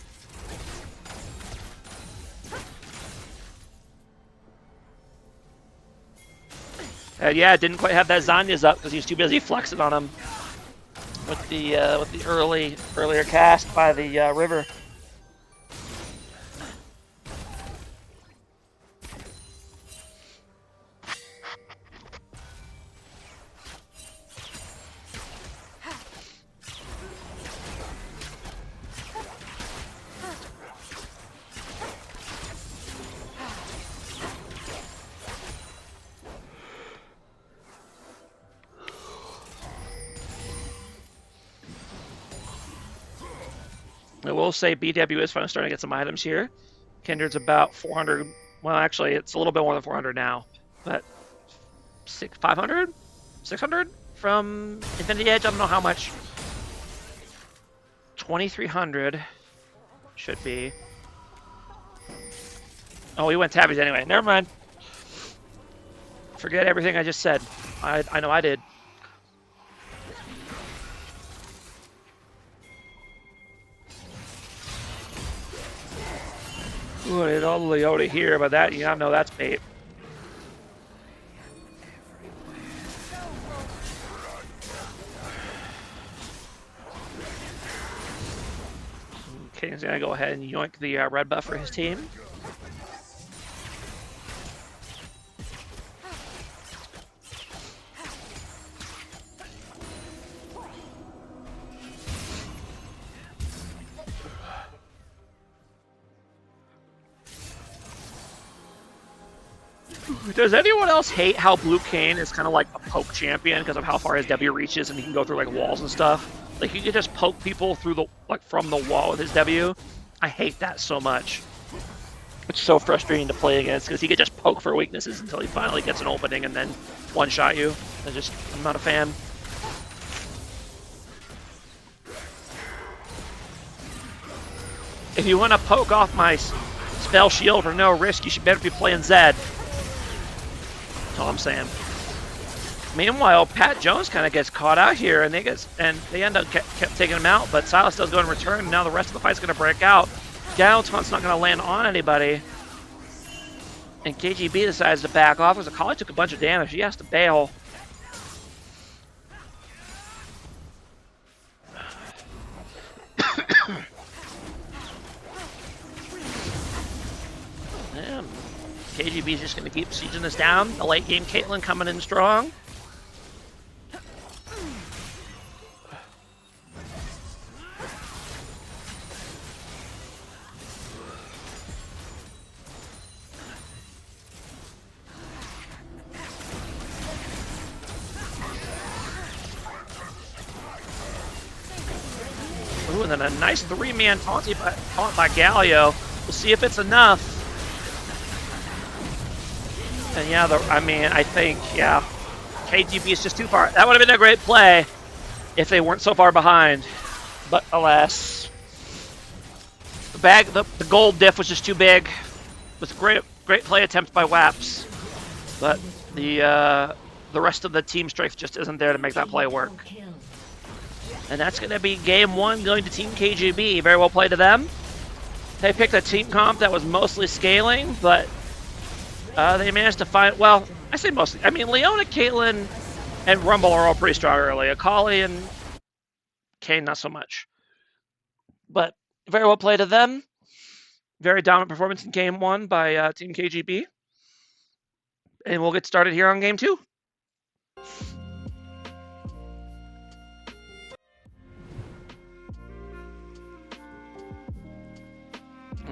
Yeah, didn't quite have that Zanya's up because he was too busy flexing on him with the earlier cast by the river. I will say BW is finally starting to get some items here. Kindred's about 400. Well, actually, it's a little bit more than 400 now, but 500, 600 from Infinity Edge. I don't know how much. 2,300 should be. Oh, he went tabbies anyway. Never mind. Forget everything I just said. I know I did. Ooh, I did all the Leota here, but that, you know that's bait. Kane's gonna go ahead and yoink the red buff for his team. Does anyone else hate how Blue Kane is kind of like a poke champion because of how far his W reaches and he can go through like walls and stuff? Like he can just poke people through the from the wall with his W. I hate that so much. It's so frustrating to play against because he could just poke for weaknesses until he finally gets an opening and then one-shot you. I'm not a fan. If you want to poke off my spell shield for no risk, you should better be playing Zed. That's all I'm saying. Meanwhile, Pat Jones kind of gets caught out here, and they end up kept taking him out. But Silas does go in return. And now the rest of the fight's going to break out. Galton's not going to land on anybody, and KGB decides to back off because Akali took a bunch of damage. He has to bail. Yeah, KGB's just going to keep sieging this down. The late game Caitlyn coming in strong. Ooh, and then a nice three-man taunt by Galio. We'll see if it's enough. And yeah, I think, yeah, KGB is just too far. That would have been a great play if they weren't so far behind. But alas, the gold diff was just too big. It was a great play attempt by Waps, but the rest of the team strength just isn't there to make that play work. And that's going to be game one going to Team KGB. Very well played to them. They picked a team comp that was mostly scaling, but they managed to find, well, I say mostly. I mean, Leona, Caitlyn, and Rumble are all pretty strong early. Akali and Kane, not so much. But very well played to them. Very dominant performance in game one by Team KGB. And we'll get started here on game two.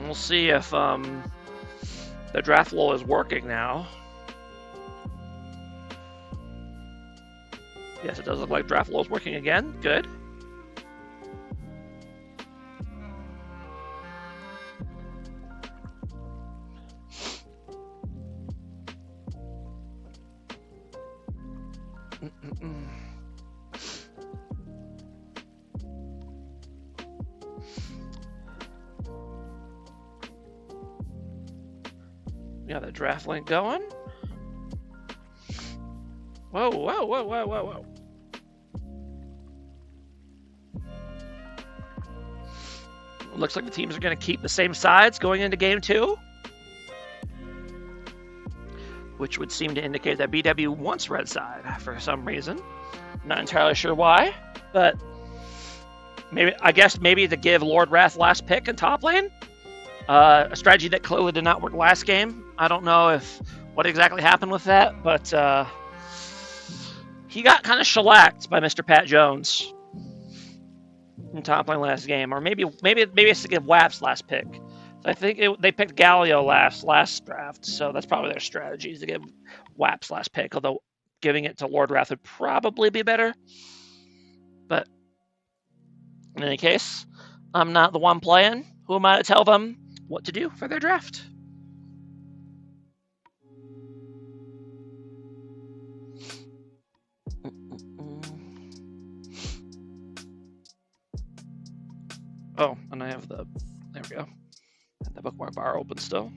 We'll see if the draft flow is working now. Yes, it does look like draft flow is working again. Good. We got the draft link going. Whoa, whoa, whoa, whoa, whoa, whoa. Looks like the teams are going to keep the same sides going into game 2. Which would seem to indicate that BW wants red side for some reason. Not entirely sure why, but I guess maybe to give Lord Wrath last pick in top lane. A strategy that clearly did not work last game. I don't know what exactly happened with that, but he got kind of shellacked by Mr. Pat Jones in top lane last game, or maybe it's to give WAP's last pick. So I think they picked Galio last draft, so that's probably their strategy, is to give WAP's last pick, although giving it to Lord Wrath would probably be better. But in any case, I'm not the one playing. Who am I to tell them what to do for their draft? Oh, and I have there we go. The bookmark bar open still.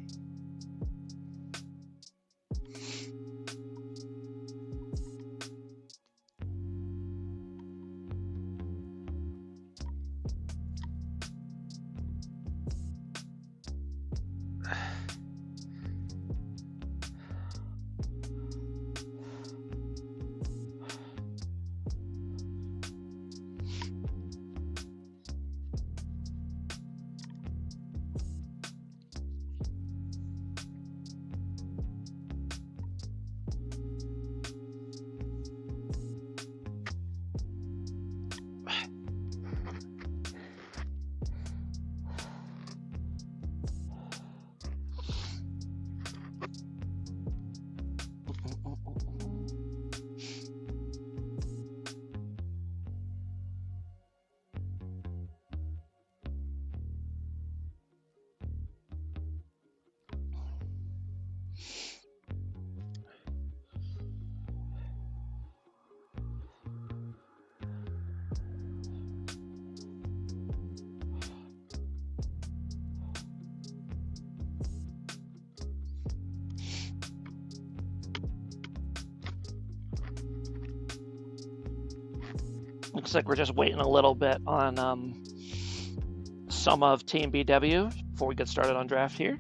Looks like we're just waiting a little bit on some of Team BW before we get started on draft here.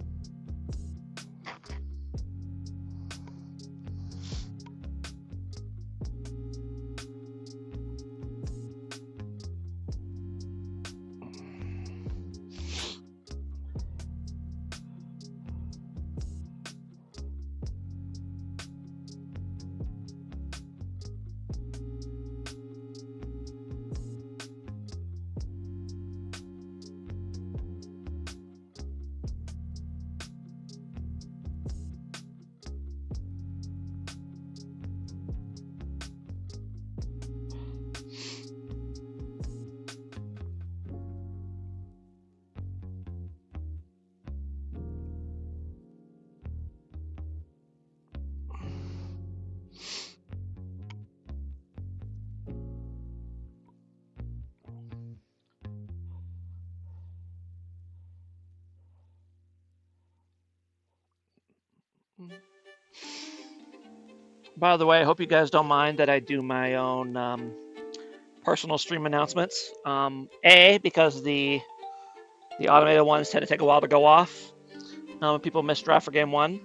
By the way, I hope you guys don't mind that I do my own personal stream announcements. Because the automated ones tend to take a while to go off when people miss draft for game 1.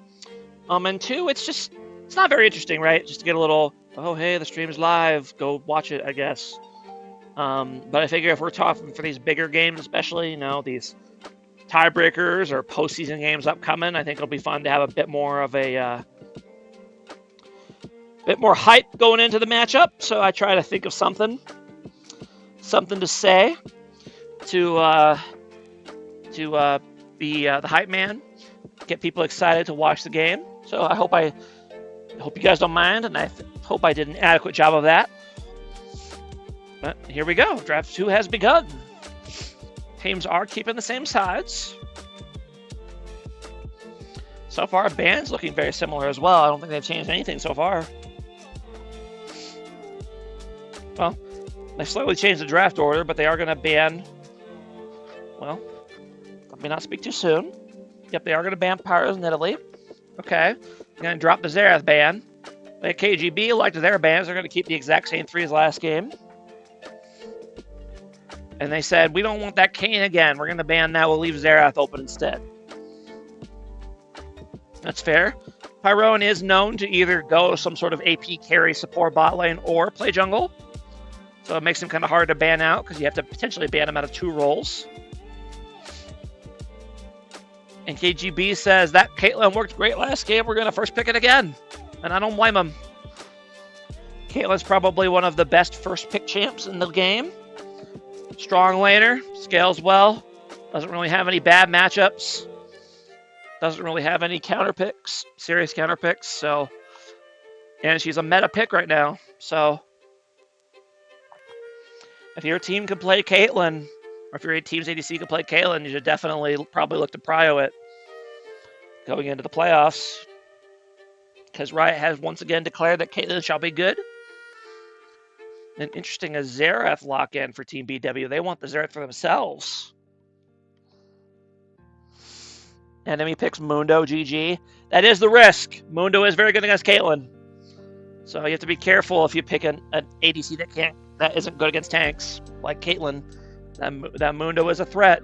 And 2, it's not very interesting, right? Just to get a little, oh hey, the stream's live, go watch it, I guess. But I figure if we're talking for these bigger games, especially, these tiebreakers or postseason games upcoming, I think it'll be fun to have a bit more of a bit more hype going into the matchup. So I try to think of something to say to be the hype man, get people excited to watch the game. So I hope you guys don't mind, and I hope I did an adequate job of that. But here we go. Draft 2 has begun. Teams are keeping the same sides. So far, bands looking very similar as well. I don't think they've changed anything so far. Well, they slowly changed the draft order, but they are going to ban... Well, let me not speak too soon. Yep, they are going to ban Pyros in Italy. Okay. They're going to drop the Xerath ban. The KGB liked their bans. They're going to keep the exact same 3 as last game. And they said, we don't want that Kane again. We're going to ban that. We'll leave Xerath open instead. That's fair. Pyron is known to either go some sort of AP carry support bot lane or play jungle. So it makes him kind of hard to ban out because you have to potentially ban him out of 2 roles. And KGB says that Caitlyn worked great last game. We're going to first pick it again. And I don't blame him. Caitlyn's probably one of the best first pick champs in the game. Strong laner, scales well, doesn't really have any bad matchups, doesn't really have any counter picks, serious counter picks, so, and she's a meta pick right now, so if your team can play Caitlyn, or if your team's ADC can play Caitlyn, you should definitely probably look to prio it going into the playoffs, because Riot has once again declared that Caitlyn shall be good. And interesting, a Xerath lock-in for Team BW. They want the Xerath for themselves. Enemy picks Mundo, GG. That is the risk. Mundo is very good against Caitlyn. So you have to be careful if you pick an ADC that isn't good against tanks, like Caitlyn. That Mundo is a threat.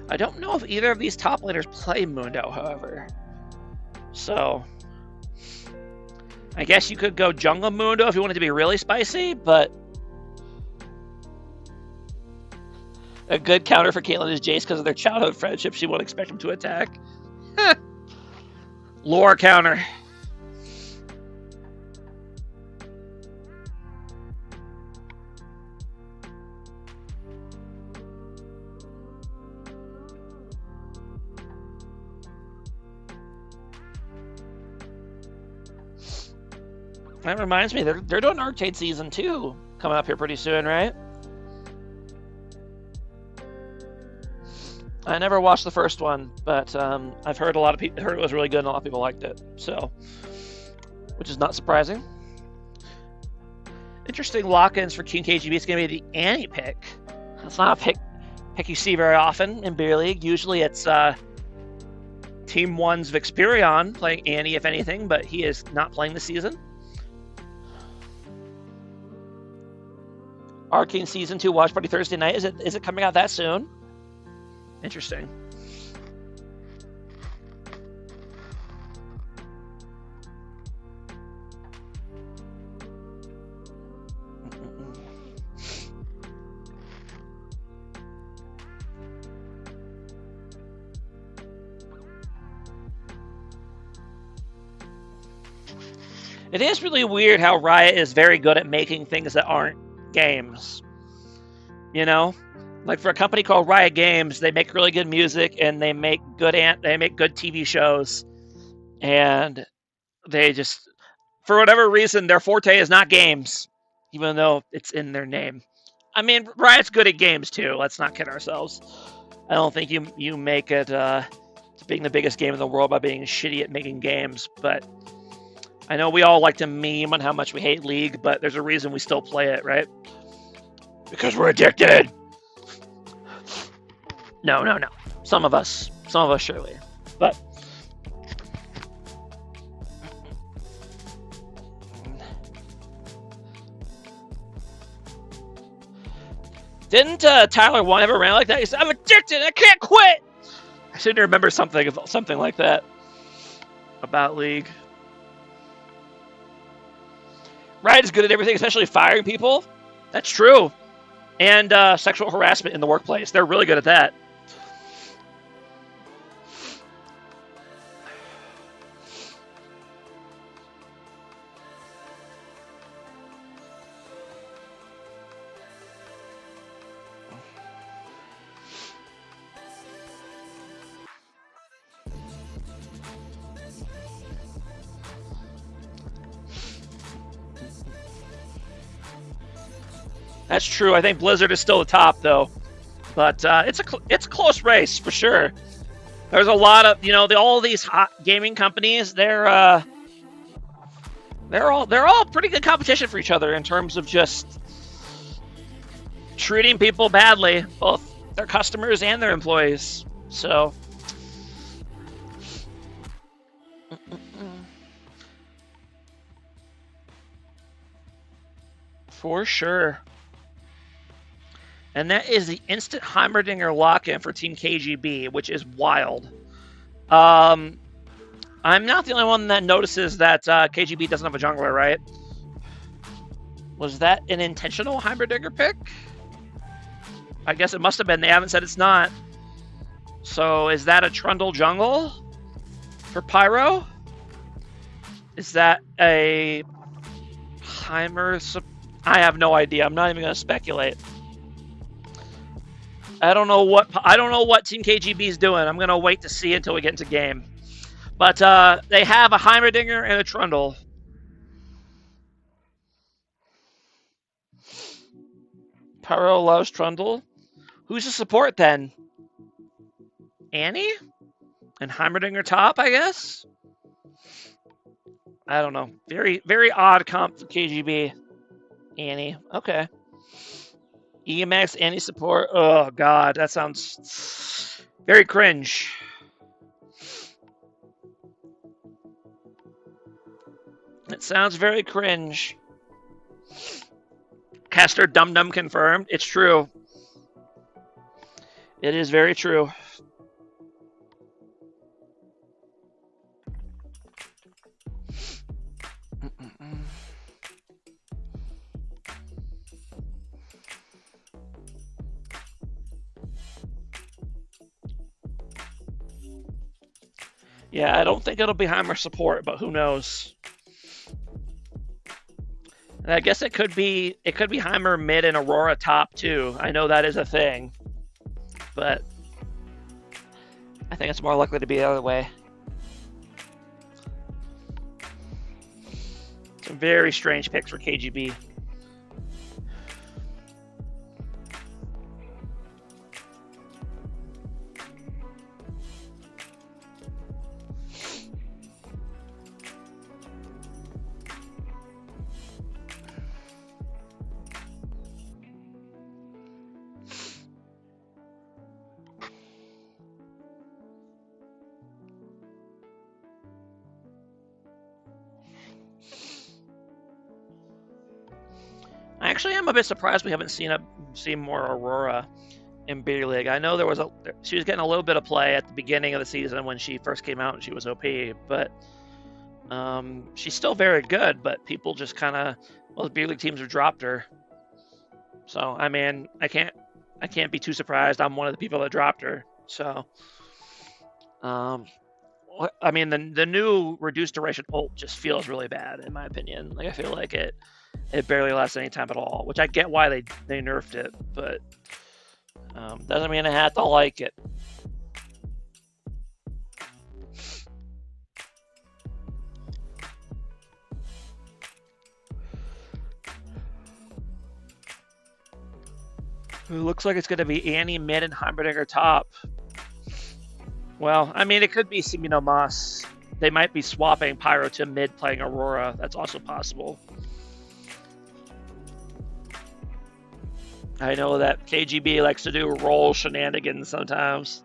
I don't know if either of these top laners play Mundo, however. So, I guess you could go jungle Mundo if you wanted to be really spicy, but a good counter for Caitlyn is Jace because of their childhood friendship. She won't expect him to attack. Lore counter. That reminds me, they're doing Arcade Season 2 coming up here pretty soon, right? I never watched the first one, but I've heard a lot of people heard it was really good and a lot of people liked it. So, which is not surprising. Interesting lock-ins for King KGB. It's going to be the Annie pick. It's not a pick you see very often in Beer League. Usually it's Team 1's Vixperion playing Annie, if anything, but he is not playing this season. Arcane Season 2 Watch Party Thursday night. Is it coming out that soon? Interesting. It is really weird how Riot is very good at making things that aren't games. You know, like for a company called Riot Games, they make really good music and they make good TV shows, and they just, for whatever reason, their forte is not games, even though it's in their name. I mean, Riot's good at games too. Let's not kid ourselves. I don't think you make it to being the biggest game in the world by being shitty at making games, but I know we all like to meme on how much we hate League, but there's a reason we still play it, right? Because we're addicted. No. Some of us surely. But didn't Tyler 1 ever ran like that? He said, "I'm addicted. I can't quit." I seem to remember something like that about League. Riot is good at everything, especially firing people. That's true. And sexual harassment in the workplace. They're really good at that. That's true. I think Blizzard is still the top though, but it's a close race for sure. There's a lot of all these hot gaming companies. They're all pretty good competition for each other in terms of just treating people badly, both their customers and their employees. So. For sure. And that is the instant Heimerdinger lock-in for Team KGB, which is wild. I'm not the only one that notices that KGB doesn't have a jungler, right? Was that an intentional Heimerdinger pick? I guess it must have been. They haven't said it's not. So is that a Trundle jungle for Pyro? Is that a Heimer? I have no idea. I'm not even going to speculate. I don't know what Team KGB is doing. I'm going to wait to see until we get into game. But they have a Heimerdinger and a Trundle. Pyro loves Trundle. Who's the support then? Annie? And Heimerdinger top, I guess? I don't know. Very, very odd comp for KGB. Annie. Okay. EMX, Annie support. Oh, God. That sounds very cringe. It sounds very cringe. Caster Dum Dum confirmed. It's true. It is very true. Yeah, I don't think it'll be Heimer support, but who knows? And I guess it could be Heimer mid and Aurora top too. I know that is a thing, but I think it's more likely to be the other way. Some very strange picks for KGB. Actually, I'm a bit surprised we haven't seen more Aurora in Beer League. I know she was getting a little bit of play at the beginning of the season when she first came out and she was OP, but she's still very good. But people just kind of, the Beer League teams have dropped her. So I mean, I can't be too surprised. I'm one of the people that dropped her. So, I mean, the new reduced duration ult just feels really bad in my opinion. Like I feel like it barely lasts any time at all, which I get why they nerfed it, but doesn't mean I have to like it. It looks like it's going to be Annie mid and Heimerdinger top. Well, I mean, it could be Simino Mas. They might be swapping Pyro to mid playing Aurora. That's also possible. I know that KGB likes to do roll shenanigans sometimes.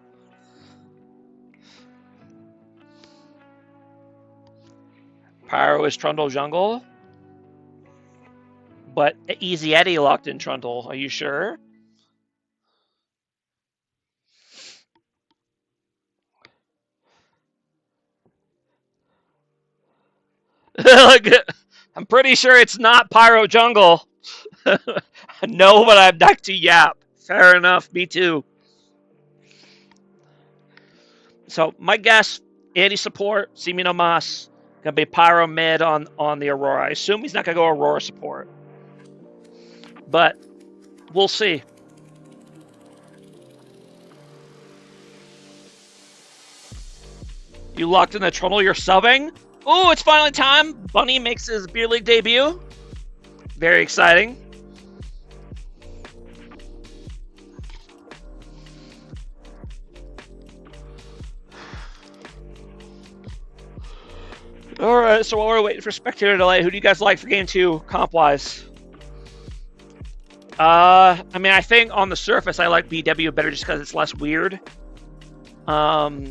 Pyro is Trundle jungle. But Easy Eddie locked in Trundle. Are you sure? I'm pretty sure it's not Pyro jungle. No, but I'm back to Yap. Fair enough. Me too. So my guess, Annie support, Simino Mas, gonna be Pyro mid on the Aurora. I assume he's not gonna go Aurora support, but we'll see. You locked in the Trundle. You're subbing. Oh, it's finally time. Bunny makes his Beer League debut. Very exciting. All right, so while we're waiting for spectator delay, who do you guys like for game 2 comp-wise? I mean, I think on the surface I like BW better just because it's less weird. I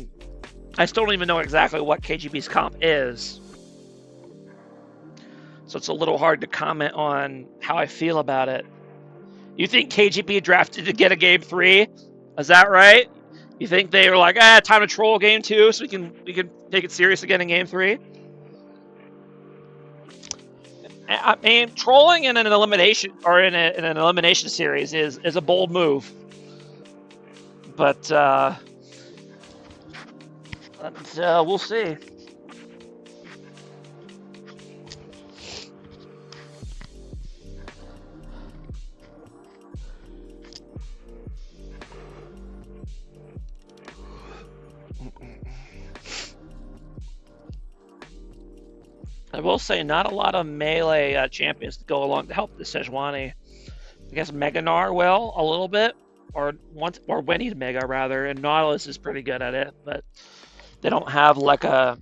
still don't even know exactly what KGB's comp is. So it's a little hard to comment on how I feel about it. You think KGB drafted to get a game 3? Is that right? You think they were like, time to troll game 2 so we can take it serious again in game 3? I mean, trolling in an elimination or in an elimination series is a bold move, but we'll see. I will say, not a lot of melee champions to go along to help the Sejuani. I guess Meganar will a little bit, or when he's Mega rather, and Nautilus is pretty good at it, but they don't have like a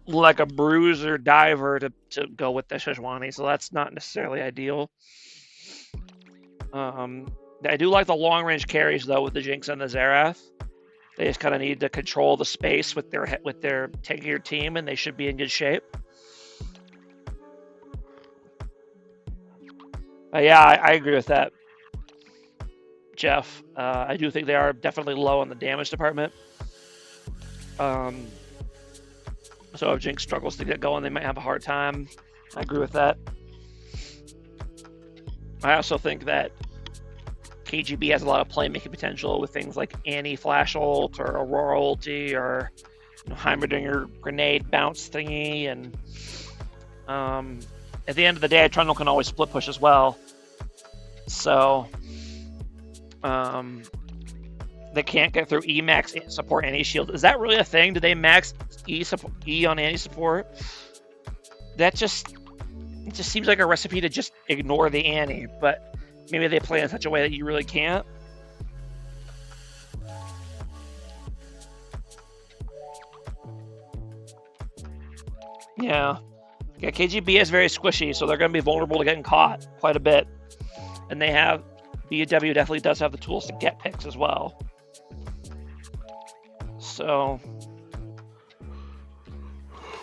bruiser diver to go with the Sejuani, so that's not necessarily ideal. I do like the long range carries though with the Jinx and the Xerath. They just kind of need to control the space with their tankier team, and they should be in good shape. Yeah, I agree with that, Jeff. I do think they are definitely low on the damage department. So if Jinx struggles to get going, they might have a hard time. I agree with that. I also think that KGB has a lot of playmaking potential with things like Annie Flash ult or Aurora ulti or Heimerdinger grenade bounce thingy, and at the end of the day, Trundle can always split push as well. So they can't get through E max support Annie shield. Is that really a thing? Do they max E on Annie support? It just seems like a recipe to just ignore the Annie, but maybe they play in such a way that you really can't. Yeah, KGB is very squishy, so they're going to be vulnerable to getting caught quite a bit. And they have, BW definitely does have the tools to get picks as well. So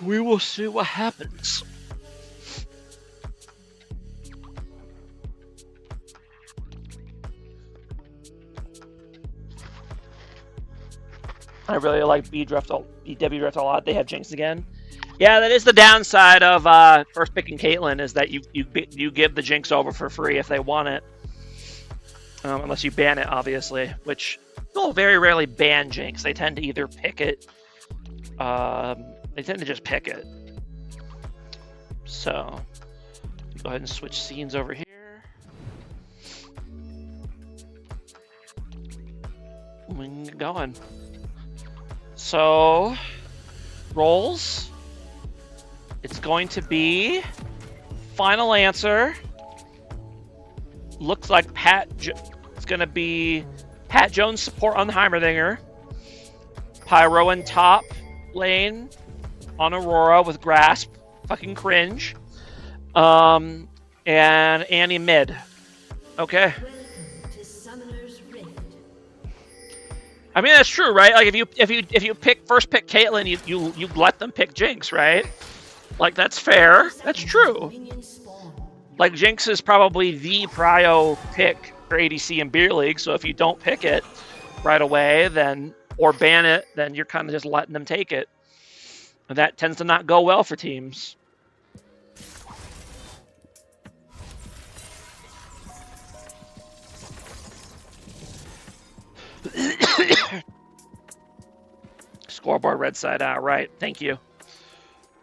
we will see what happens. I really like BW Drift a lot. They have Jinx again. Yeah, that is the downside of first picking Caitlyn, is that you give the Jinx over for free if they want it. Unless you ban it, obviously, which they'll very rarely ban Jinx. They tend to either pick it. They tend to just pick it. So, go ahead and switch scenes over here. We can get going. So, roles. It's going to be final answer. Looks like it's going to be Pat Jones support on the Heimerdinger. Pyro in top lane on Aurora with Grasp. Fucking cringe. And Annie mid. Okay. I mean, that's true, right? Like if you first pick Caitlyn, you let them pick Jinx, right? Like, that's fair. That's true. Like, Jinx is probably the prio pick for ADC in Beer League, so if you don't pick it right away, then or ban it, then you're kind of just letting them take it. And that tends to not go well for teams. Scoreboard red side out, right. Thank you.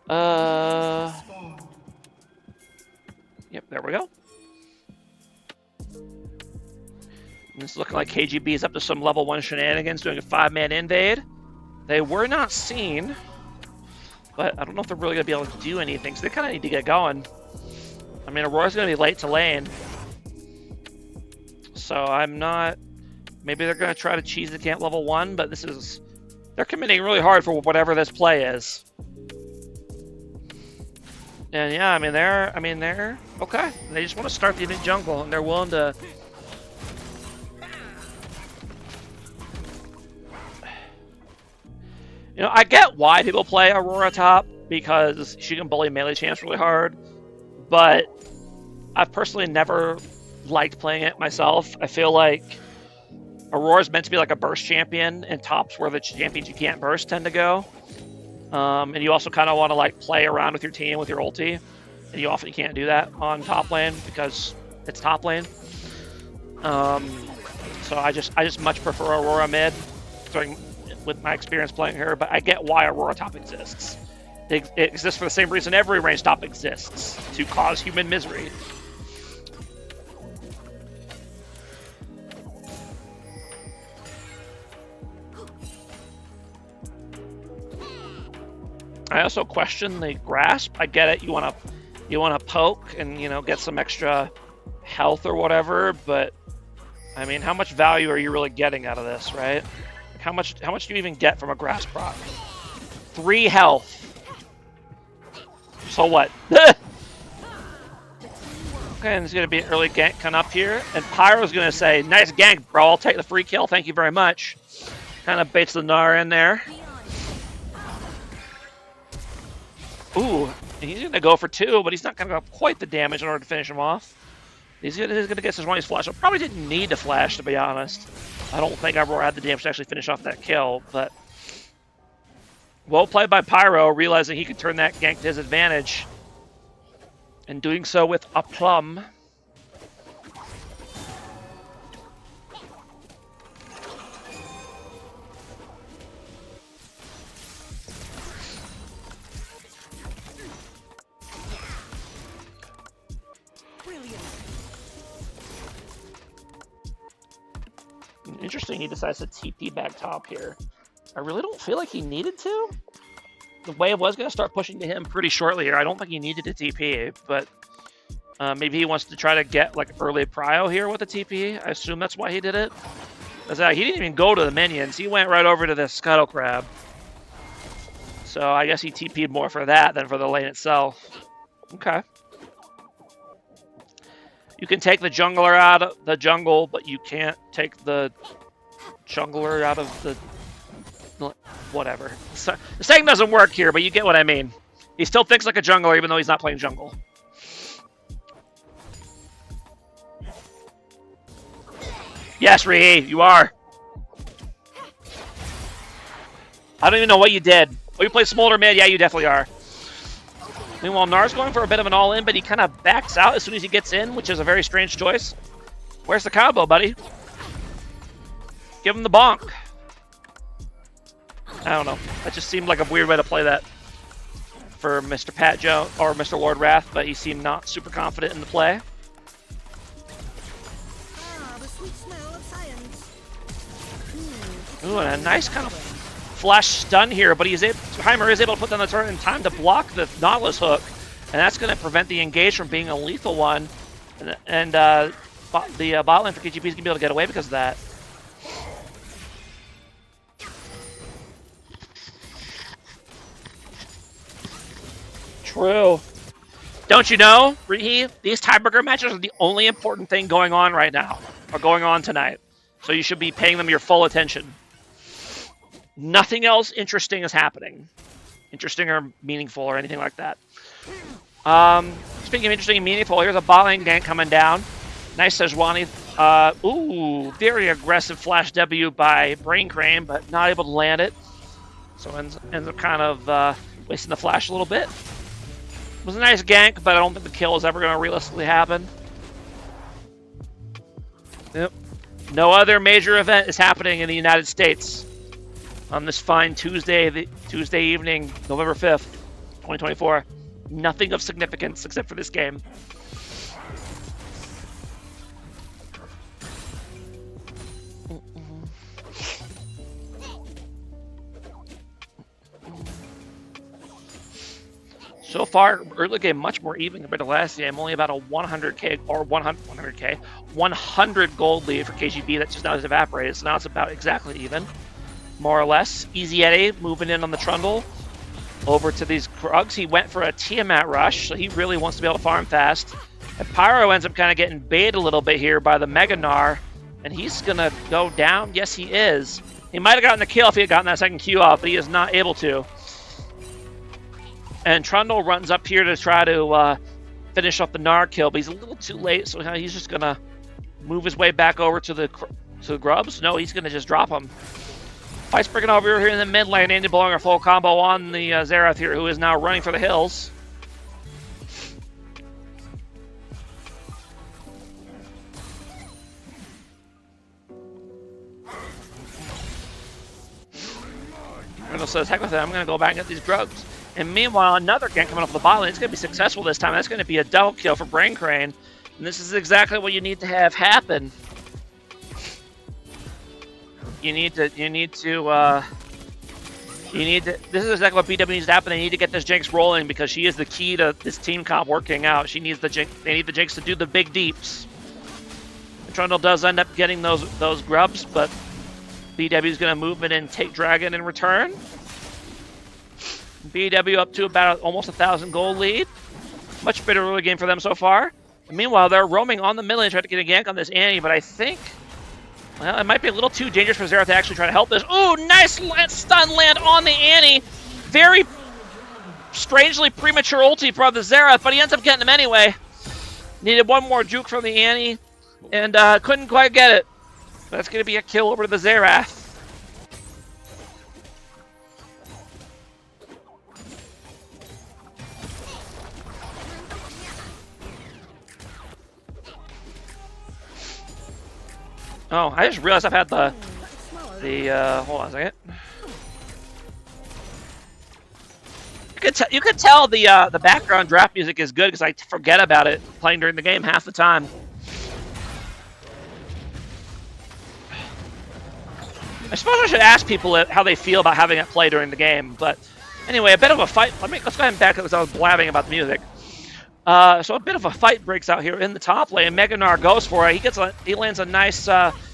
Yep, there we go. And it's looking like KGB is up to some level 1 shenanigans, doing a 5-man invade. They were not seen, but I don't know if they're really going to be able to do anything, so they kind of need to get going. I mean, Aurora's going to be late to lane. So I'm not... Maybe they're going to try to cheese the camp level 1, but this is... They're committing really hard for whatever this play is. And yeah, I mean they're okay. They just want to start the inning jungle, and they're willing to. You know, I get why people play Aurora top because she can bully melee champs really hard, but I've personally never liked playing it myself. I feel like Aurora's meant to be like a burst champion, and top's where the champions you can't burst tend to go. And you also kind of want to like play around with your team with your ulti, and you often can't do that on top lane because it's top lane. So I just much prefer Aurora mid with my experience playing her, but I get why Aurora top exists. It exists for the same reason every range top exists, to cause human misery. I also question the grasp. I get it. You want to poke and get some extra health or whatever, but I mean, how much value are you really getting out of this, right? Like how much do you even get from a grasp proc? 3 health. So what? Okay, and there's gonna be an early gank coming up here, and Pyro's gonna say, "Nice gank, bro. I'll take the free kill. Thank you very much." Kind of baits the Gnar in there. Ooh, he's going to go for 2, but he's not going to go quite the damage in order to finish him off. He's going to get his one flash. I probably didn't need to flash, to be honest. I don't think Aurora had the damage to actually finish off that kill, but well played by Pyro, realizing he could turn that gank to his advantage, and doing so with aplomb. Interesting, he decides to TP back top here. I really don't feel like he needed to. The wave was going to start pushing to him pretty shortly here. I don't think he needed to TP, but maybe he wants to try to get like early prio here with the TP. I assume that's why he did it. He didn't even go to the minions. He went right over to the Scuttle Crab. So I guess he TP'd more for that than for the lane itself. Okay. You can take the jungler out of the jungle, but you can't take the jungler out of the... Whatever. The saying doesn't work here, but you get what I mean. He still thinks like a jungler, even though he's not playing jungle. Yes, Rihi, you are. I don't even know what you did. Oh, you play Smolder mid? Yeah, you definitely are. Meanwhile, Gnar's going for a bit of an all-in, but he kind of backs out as soon as he gets in, which is a very strange choice. Where's the combo, buddy? Give him the bonk. I don't know. That just seemed like a weird way to play that for Mr. Pat Jones or Mr. Lord Wrath, but he seemed not super confident in the play. Ooh, and a nice kind of flash stun here, but Heimer is able to put down the turret in time to block the Nautilus hook, and that's going to prevent the engage from being a lethal one. And the bot lane for KGB is going to be able to get away because of that. True. Don't you know, Rihi? These tiebreaker matches are the only important thing going on right now, or going on tonight. So you should be paying them your full attention. Nothing else interesting is happening. Interesting or meaningful or anything like that. Speaking of interesting and meaningful, here's a bot lane gank coming down. Nice Sejuani. Ooh, very aggressive flash W by Brain Crane, but not able to land it. So ends up kind of wasting the flash a little bit. It was a nice gank, but I don't think the kill is ever going to realistically happen. Yep. No other major event is happening in the United States on this fine Tuesday evening, November 5th, 2024. Nothing of significance except for this game. So far, early game much more even compared to last game. Only about a 100k or 100 gold lead for KGB that just now has evaporated. So now it's about exactly even, more or less. Easy Eddie moving in on the Trundle over to these Krugs, he went for a Tiamat rush, so he really wants to be able to farm fast. And Pyro ends up kind of getting baited a little bit here by the Mega Gnar, and he's going to go down. Yes, he is. He might have gotten the kill if he had gotten that second Q off, but he is not able to. And Trundle runs up here to try to finish off the Gnar kill, but he's a little too late, so he's just going to move his way back over to the Grubs. No, he's going to just drop him. Fight's breaking over here in the mid lane. Andy blowing a full combo on the Xerath here, who is now running for the hills. Randall says, heck with it, I'm going to go back and get these drugs. And meanwhile, another gank coming off the bot lane. It's going to be successful this time. That's going to be a double kill for Brain Crane. And this is exactly what you need to have happen. This is exactly what BW needs to happen. They need to get this Jinx rolling because she is the key to this team comp working out. They need the Jinx to do the big deeps. Trundle does end up getting those grubs, but BW is going to move in and take Dragon in return. BW up to about almost 1,000 gold lead. Much better early game for them so far. And meanwhile, they're roaming on the middle lane trying to get a gank on this Annie, but I think, well, it might be a little too dangerous for Xerath to actually try to help this. Ooh, nice stun land on the Annie. Very strangely premature ulti from the Xerath, but he ends up getting him anyway. Needed one more juke from the Annie, and couldn't quite get it. That's going to be a kill over to the Xerath. Oh, I just realized I've had the hold on a second. You could tell the background draft music is good because I forget about it playing during the game half the time. I suppose I should ask people how they feel about having it play during the game, but anyway, a bit of a fight. Let's go ahead and back up because I was blabbing about the music. So a bit of a fight breaks out here in the top lane. Mega Gnar goes for it. He lands a nice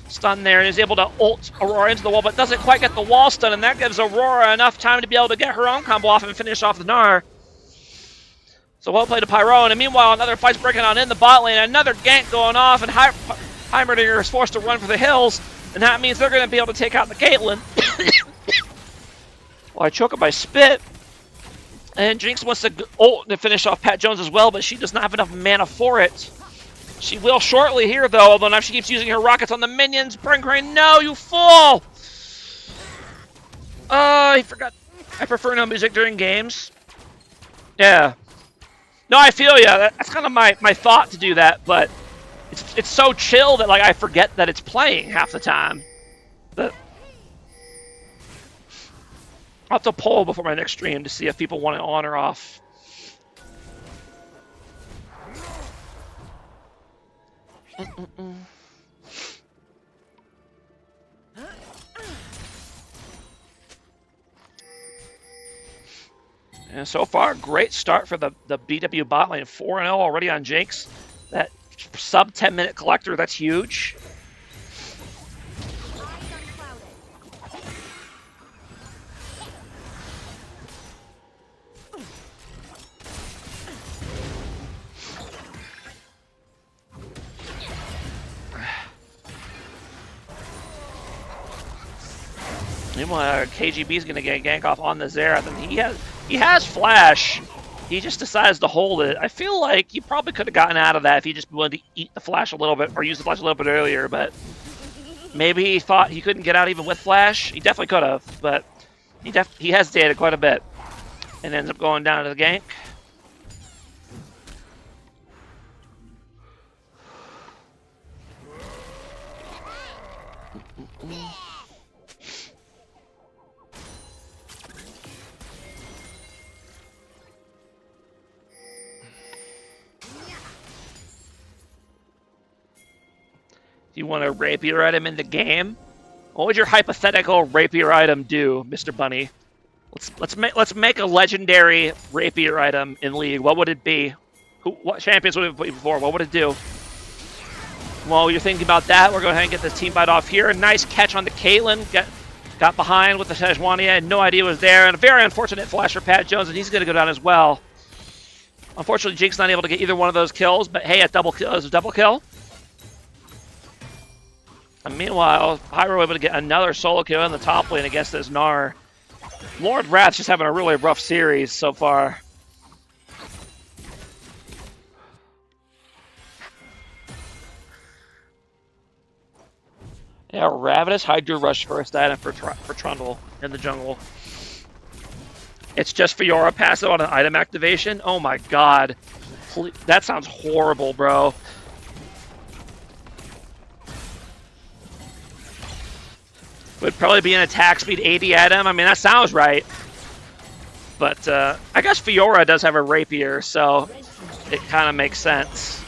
stun there and is able to ult Aurora into the wall, but doesn't quite get the wall stun, and that gives Aurora enough time to be able to get her own combo off and finish off the Gnar. So well played to Pyro, and meanwhile another fight's breaking on in the bot lane. Another gank going off, and Heimerdinger is forced to run for the hills, and that means they're going to be able to take out the Caitlyn. Well, I choke it by spit. And Jinx wants to ult to finish off Pat Jones as well, but she does not have enough mana for it. She will shortly here, though, although now she keeps using her rockets on the minions. Brain Crane, no, you fool! I forgot. I prefer no music during games. Yeah. No, I feel ya. That's kind of my thought to do that, but it's so chill that like I forget that it's playing half the time. But I'll have to poll before my next stream to see if people want it on or off. And so far, great start for the BW bot lane. 4-0 already on Jinx. That sub 10-minute collector, that's huge. Meanwhile, KGB is going to get a gank off on the Xerath, and he has flash. He just decides to hold it. I feel like he probably could have gotten out of that if he just wanted to eat the flash a little bit or use the flash a little bit earlier, but maybe he thought he couldn't get out even with flash. He definitely could have, but he hesitated quite a bit and ends up going down to the gank. Do you want a rapier item in the game? What would your hypothetical rapier item do, Mr. Bunny? Let's make a legendary rapier item in League. What would it be? What champions would it be before? What would it do? While you're thinking about that, we're going to go ahead and get this team fight off here. A nice catch on the Caitlyn. got behind with the Sejuani. I had no idea it was there, and a very unfortunate flash for Pat Jones, and he's going to go down as well. Unfortunately, Jake's not able to get either one of those kills, but hey, a double kill is a double kill. And meanwhile, Pyro able to get another solo kill in the top lane against this Gnar. Lord Wrath's just having a really rough series so far. Yeah, Ravenous Hydra Rush first item for Trundle in the jungle. It's just Fiora passive on an item activation? Oh my god. That sounds horrible, bro. Would probably be an attack speed 80 item. I mean, that sounds right. But I guess Fiora does have a rapier, so it kind of makes sense.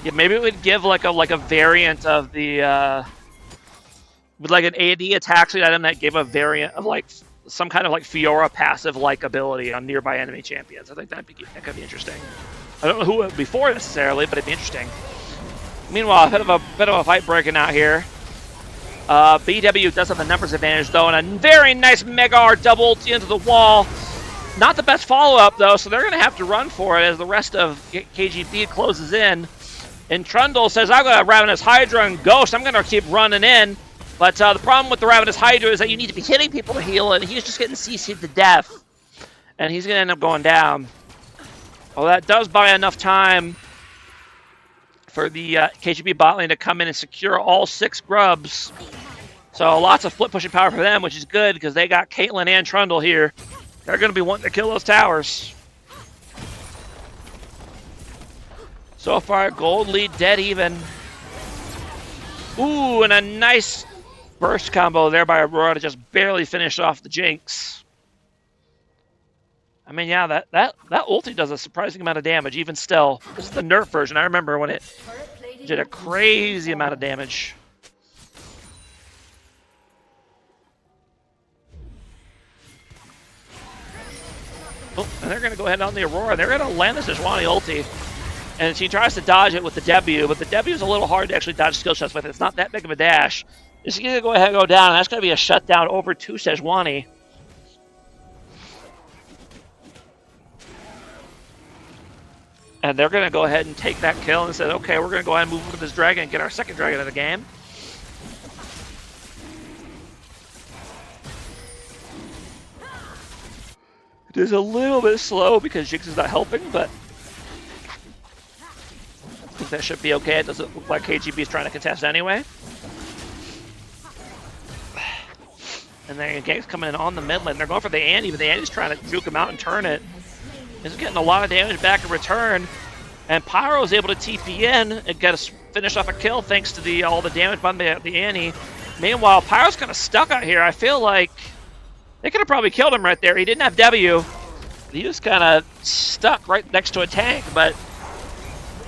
Yeah, maybe it would give like a variant of the with like an AD attack speed item that gave a variant of like some kind of like Fiora passive like ability on nearby enemy champions. I think that could be interesting. I don't know who it would be for necessarily, but it'd be interesting. Meanwhile, a bit of a fight breaking out here. BW does have the numbers advantage though, and a very nice Mega R double ulti into the wall. Not the best follow-up though, so they're going to have to run for it as the rest of KGB closes in. And Trundle says, I've got a Ravenous Hydra and Ghost. I'm going to keep running in. But the problem with the Ravenous Hydra is that you need to be hitting people to heal, and he's just getting CC'd to death. And he's going to end up going down. Well, that does buy enough time for the KGB bot lane to come in and secure all 6 grubs. So lots of flip pushing power for them, which is good because they got Caitlyn and Trundle here. They're going to be wanting to kill those towers. So far, gold lead dead even. Ooh, and a nice burst combo there by Aurora to just barely finish off the Jinx. I mean, yeah, that ulti does a surprising amount of damage, even still. This is the nerf version. I remember when it did a crazy amount of damage. Oh, and they're going to go ahead on the Aurora. They're going to land the Sejuani ulti. And she tries to dodge it with the W, but the W is a little hard to actually dodge skill shots with. It's not that big of a dash. She's going to go ahead and go down, and that's going to be a shutdown over to Sejuani. And they're going to go ahead and take that kill and say, okay, we're going to go ahead and move over to this dragon and get our second dragon of the game. It is a little bit slow because Jinx is not helping, but I think that should be okay. It doesn't look like KGB is trying to contest anyway. And then Gang's coming in on the mid lane. They're going for the Annie, but the Annie's trying to juke him out and turn it. He's getting a lot of damage back in return. And Pyro is able to TP in and get a finish off a kill thanks to all the damage by the Annie. Meanwhile, Pyro's kind of stuck out here. I feel like they could have probably killed him right there. He didn't have W. He was kind of stuck right next to a tank, but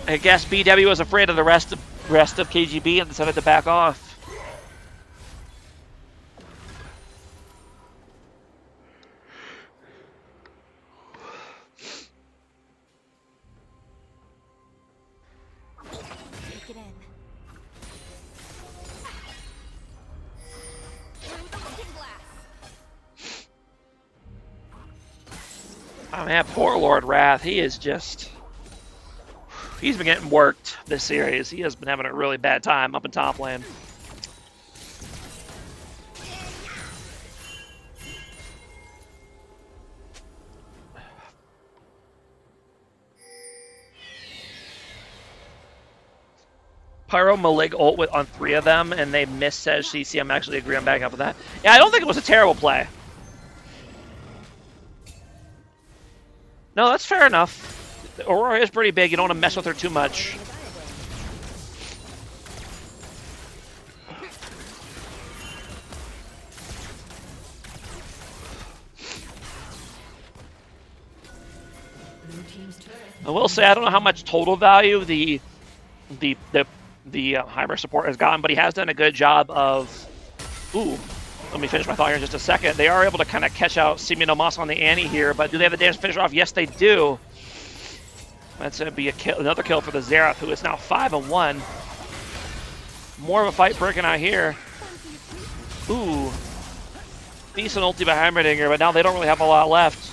I guess BW was afraid of the rest of KGB and decided to back off. Take it in. Oh man, poor Lord Wrath. He is just... He's been getting worked this series. He has been having a really bad time up in top lane. Pyro Malig ult on 3 of them, and they miss Sej CC. I'm actually agreeing back up with that. Yeah, I don't think it was a terrible play. No, that's fair enough. Aurora is pretty big. You don't want to mess with her too much. I will say I don't know how much total value the Heimer support has gotten, but he has done a good job of. Ooh, let me finish my thought here in just a second. They are able to kind of catch out Semino Moss on the Annie here, but do they have the damage to finish off? Yes, they do. That's going to be a kill, another kill for the Xerath, who is now 5-1. More of a fight breaking out here. Ooh. Decent ulti by Heimerdinger, but now they don't really have a lot left.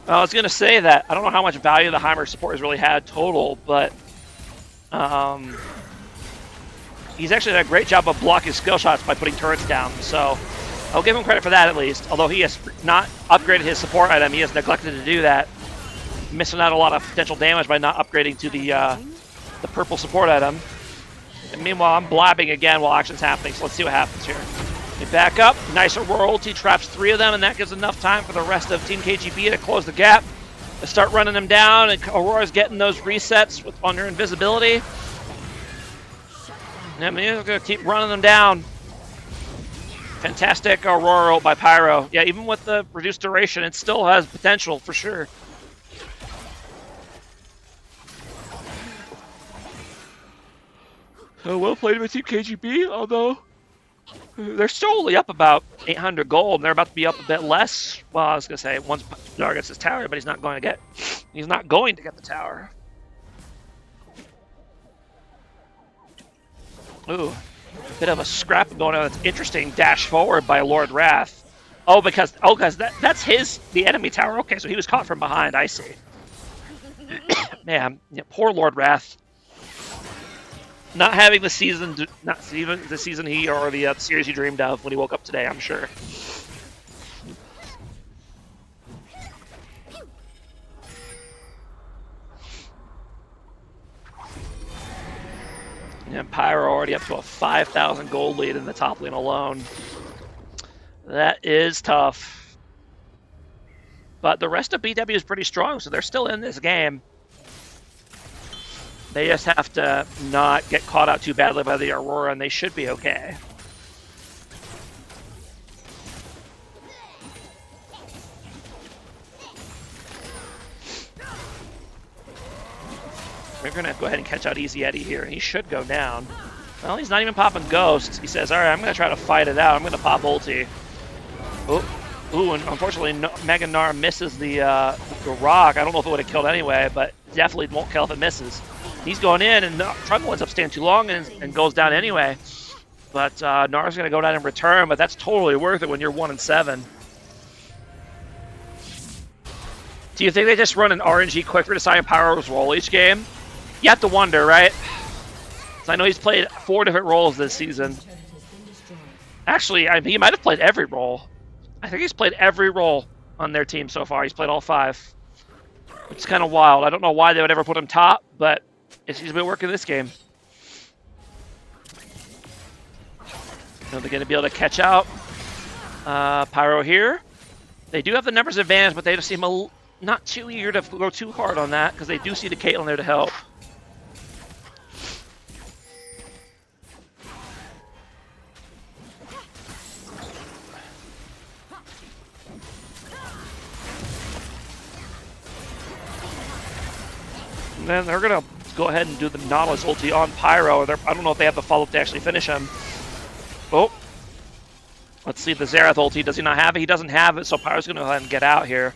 I was going to say that I don't know how much value the Heimer support has really had total, but he's actually done a great job of blocking skill shots by putting turrets down, so I'll give him credit for that at least. Although he has not upgraded his support item, he has neglected to do that, missing out a lot of potential damage by not upgrading to the purple support item. And meanwhile, I'm blabbing again while action's happening, so let's see what happens here. They back up, nice Aurora ulti, traps 3 of them, and that gives enough time for the rest of Team KGB to close the gap. They start running them down, and Aurora's getting those resets on her invisibility. And they're going to keep running them down. Fantastic Aurora ult by Pyro. Yeah, even with the reduced duration, it still has potential for sure. Oh, well played by Team KGB, although they're still only up about 800 gold, and they're about to be up a bit less. Well, I was going to say, once Nar gets his tower, but he's not going to get the tower. Ooh, bit of a scrap going on. That's interesting. Dash forward by Lord Wrath. Oh, because that's the enemy tower. Okay, so he was caught from behind. I see. Man, yeah, poor Lord Wrath. Not having the season, not even the season he or the series he dreamed of when he woke up today, I'm sure. And Pyro already up to a 5,000 gold lead in the top lane alone. That is tough. But the rest of BW is pretty strong, so they're still in this game. They just have to not get caught out too badly by the Aurora, and they should be okay. We're going to go ahead and catch out Easy Eddie here, and he should go down. Well, he's not even popping ghosts. He says, all right, I'm going to try to fight it out. I'm going to pop ulti. Ooh, and unfortunately, Mega Gnar misses the rock. I don't know if it would have killed anyway, but definitely won't kill if it misses. He's going in, and Trundle ends up staying too long and goes down anyway. But Gnar's going to go down in return, but that's totally worth it when you're 1-7. Do you think they just run an RNG quicker to sign Pyro's role each game? You have to wonder, right? So I know he's played 4 different roles this season. Actually, he might have played every role. I think he's played every role on their team so far. He's played all 5. It's kind of wild. I don't know why they would ever put him top, but he's been working this game. Are they going to be able to catch out Pyro here? They do have the numbers advantage, but they just seem not too eager to go too hard on that because they do see the Caitlyn there to help. And then they're going to go ahead and do the Nautilus ulti on Pyro. I don't know if they have the follow-up to actually finish him. Oh. Let's see the Xerath ulti. Does he not have it? He doesn't have it, so Pyro's going to go ahead and get out here.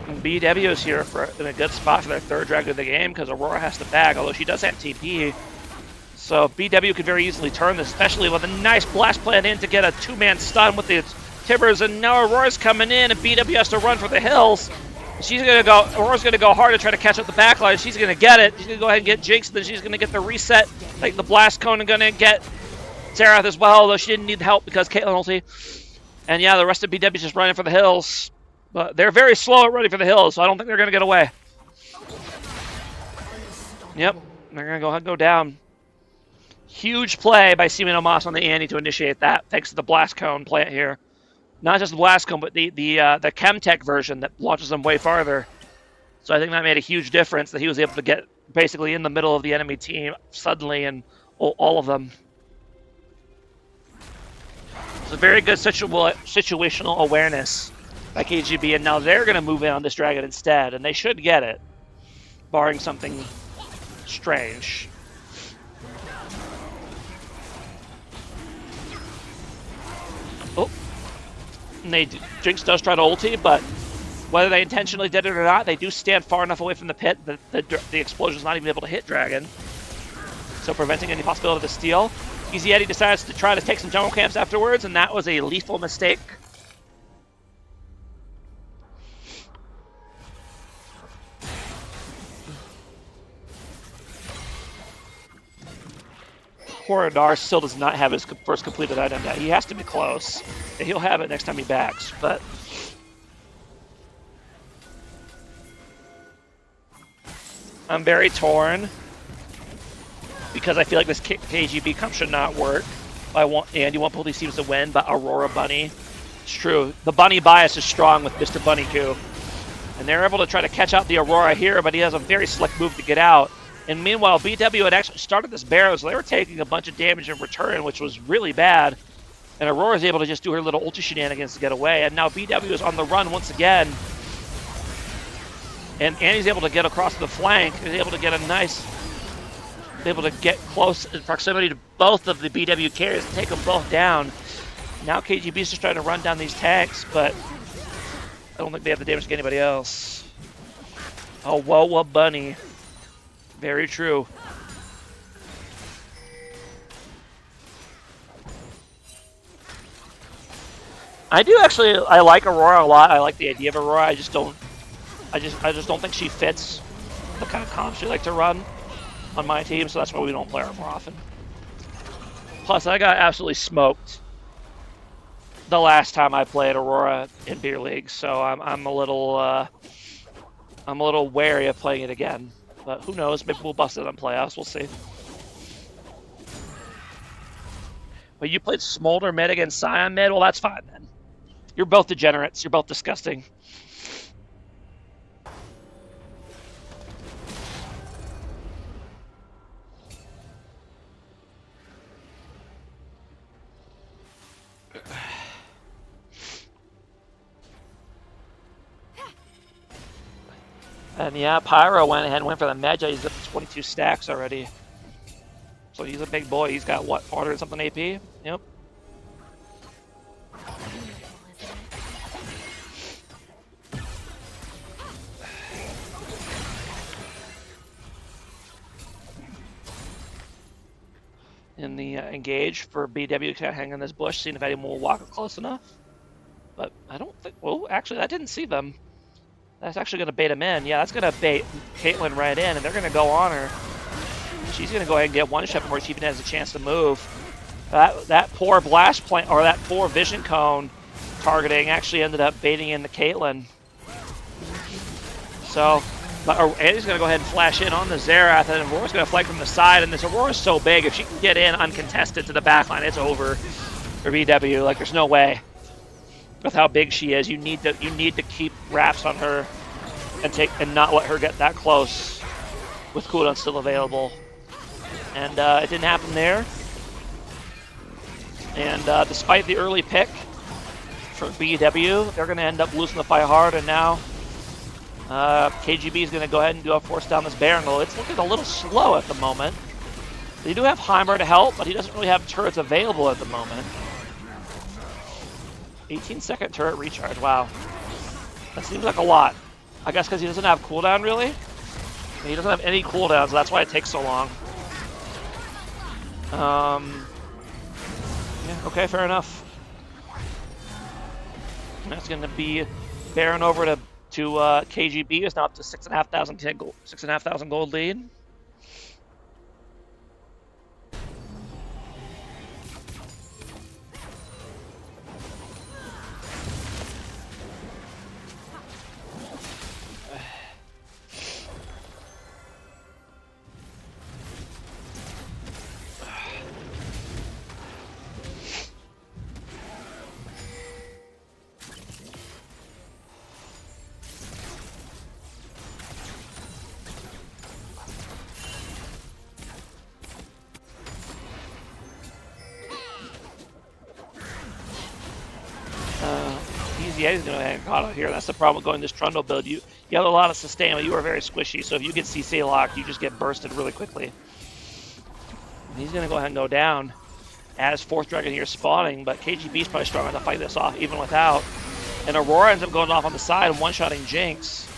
And BW is here in a good spot for their 3rd dragon of the game because Aurora has to bag, although she does have TP. So BW could very easily turn this, especially with a nice blast plan in to get a 2-man stun with the Tibbers, and now Aurora's coming in, and BW has to run for the hills. She's gonna go. Aurora's gonna go hard to try to catch up the backline. She's gonna get it. She's gonna go ahead and get Jinx, and then she's gonna get the reset, like the blast cone, and gonna get Xerath as well. Although she didn't need help because Caitlyn ulti. And yeah, the rest of BW is just running for the hills, but they're very slow at running for the hills, so I don't think they're gonna get away. Yep, they're gonna go ahead and go down. Huge play by Seaman Omas on the Annie to initiate that, thanks to the blast cone plant here. Not just the blast cone, but the Chemtech version that launches them way farther. So I think that made a huge difference that he was able to get basically in the middle of the enemy team suddenly and all of them. It's a very good situational awareness by KGB, and now they're going to move in on this dragon instead, and they should get it, barring something strange. Oh. And Jinx does try to ulti, but whether they intentionally did it or not, they do stand far enough away from the pit that the explosion's not even able to hit Dragon. So preventing any possibility of the steal. Easy Eddie decides to try to take some jungle camps afterwards, and that was a lethal mistake. Poor Adar still does not have his first completed item yet. He has to be close. He'll have it next time he backs, but... I'm very torn because I feel like this KGB comp should not work. And you want both these teams to win, but Aurora Bunny, it's true. The Bunny bias is strong with Mr. Bunny Coup. And they're able to try to catch out the Aurora here, but he has a very slick move to get out. And meanwhile, BW had actually started this Barrow, so they were taking a bunch of damage in return, which was really bad. And Aurora's able to just do her little ulti shenanigans to get away. And now BW is on the run once again. And Annie's able to get across the flank. He's able to get a nice... able to get close in proximity to both of the BW carriers and take them both down. Now KGB's just trying to run down these tanks, but I don't think they have the damage to get anybody else. Oh, whoa, Bunny. Very true. I like Aurora a lot. I like the idea of Aurora. I just don't think she fits the kind of comps she like to run on my team, so that's why we don't play her more often. Plus, I got absolutely smoked the last time I played Aurora in beer league, so I'm a little wary of playing it again. But who knows? Maybe we'll bust it on playoffs. We'll see. But you played Smolder mid against Scion mid? Well, that's fine then. You're both degenerates. You're both disgusting. And yeah, Pyro went ahead and went for the Magi. He's up to 22 stacks already. So he's a big boy. He's got, what, 400 and something AP? Yep. In the engage for BW to hang in this bush, seeing if anyone will walk close enough. But I don't think... Well, actually, I didn't see them. That's actually going to bait him in. Yeah, that's going to bait Caitlyn right in, and they're going to go on her. She's going to go ahead and get one shot before she even has a chance to move. That poor blast plant, or that poor vision cone targeting actually ended up baiting in the Caitlyn. So, Andy's going to go ahead and flash in on the Xerath, and Aurora's going to flank from the side, and this Aurora's so big, if she can get in uncontested to the backline, it's over for BW. Like, there's no way. With how big she is, you need to keep wraps on her and not let her get that close with cooldown still available. And it didn't happen there. And despite the early pick for BW, they're going to end up losing the fight hard. And now KGB is going to go ahead and do a force down this Baron. It's looking a little slow at the moment. They do have Heimer to help, but he doesn't really have turrets available at the moment. 18-second turret recharge, wow. That seems like a lot. I guess because he doesn't have cooldown, really? He doesn't have any cooldowns, so that's why it takes so long. Yeah, okay, fair enough. That's going to be Baron over to KGB. It's now up to 6,500 gold lead. Yeah, he's going to hang caught out here. That's the problem with going this Trundle build. You have a lot of sustain, but you are very squishy, so if you get CC locked, you just get bursted really quickly. And he's going to go ahead and go down. as 4th Dragon here spawning, but KGB is probably strong enough to fight this off even without. And Aurora ends up going off on the side and one-shotting Jinx.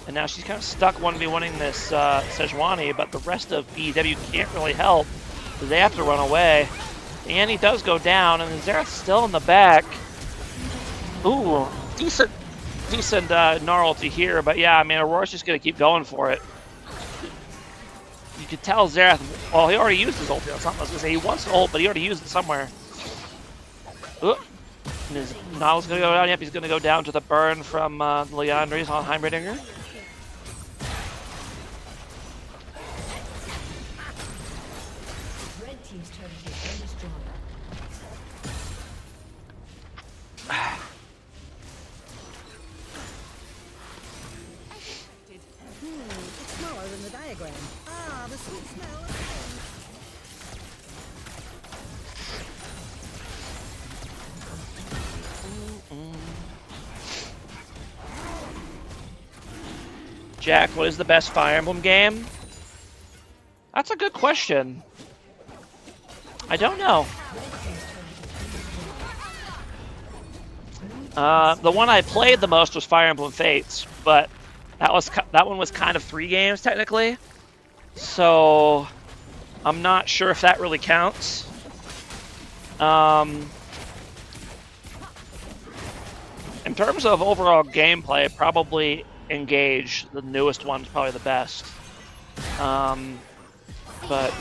And now she's kind of stuck 1v1ing this Sejuani, but the rest of BEW can't really help. So they have to run away. And he does go down, and Xerath's still in the back. Ooh, decent gnarlty here, but yeah, I mean, Aurora's just going to keep going for it. You could tell Xerath, well, he already used his ulti on something. I was going to say, he wants to ult, but he already used it somewhere. Ooh. And his Niall's going to go down. Yep, he's going to go down to the burn from Leandri's on Heimerdinger. Red team's turret has been destroyed. It's smaller than the diagram. Ah, the sweet smell of things. Jack, what is the best Fire Emblem game? That's a good question. I don't know. The one I played the most was Fire Emblem Fates, but that one was kind of 3 games technically. So I'm not sure if that really counts. In terms of overall gameplay, probably Engage, the newest one's probably the best. But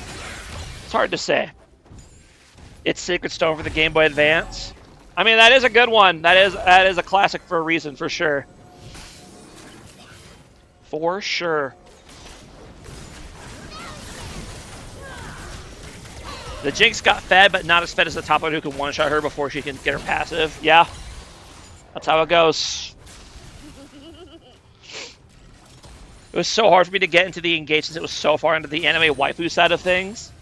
it's hard to say. It's Sacred Stone for the Game Boy Advance. I mean, that is a good one. That is a classic for a reason, for sure. For sure. The Jinx got fed, but not as fed as the top one who can one-shot her before she can get her passive. Yeah, that's how it goes. It was so hard for me to get into the Engage since it was so far into the anime waifu side of things.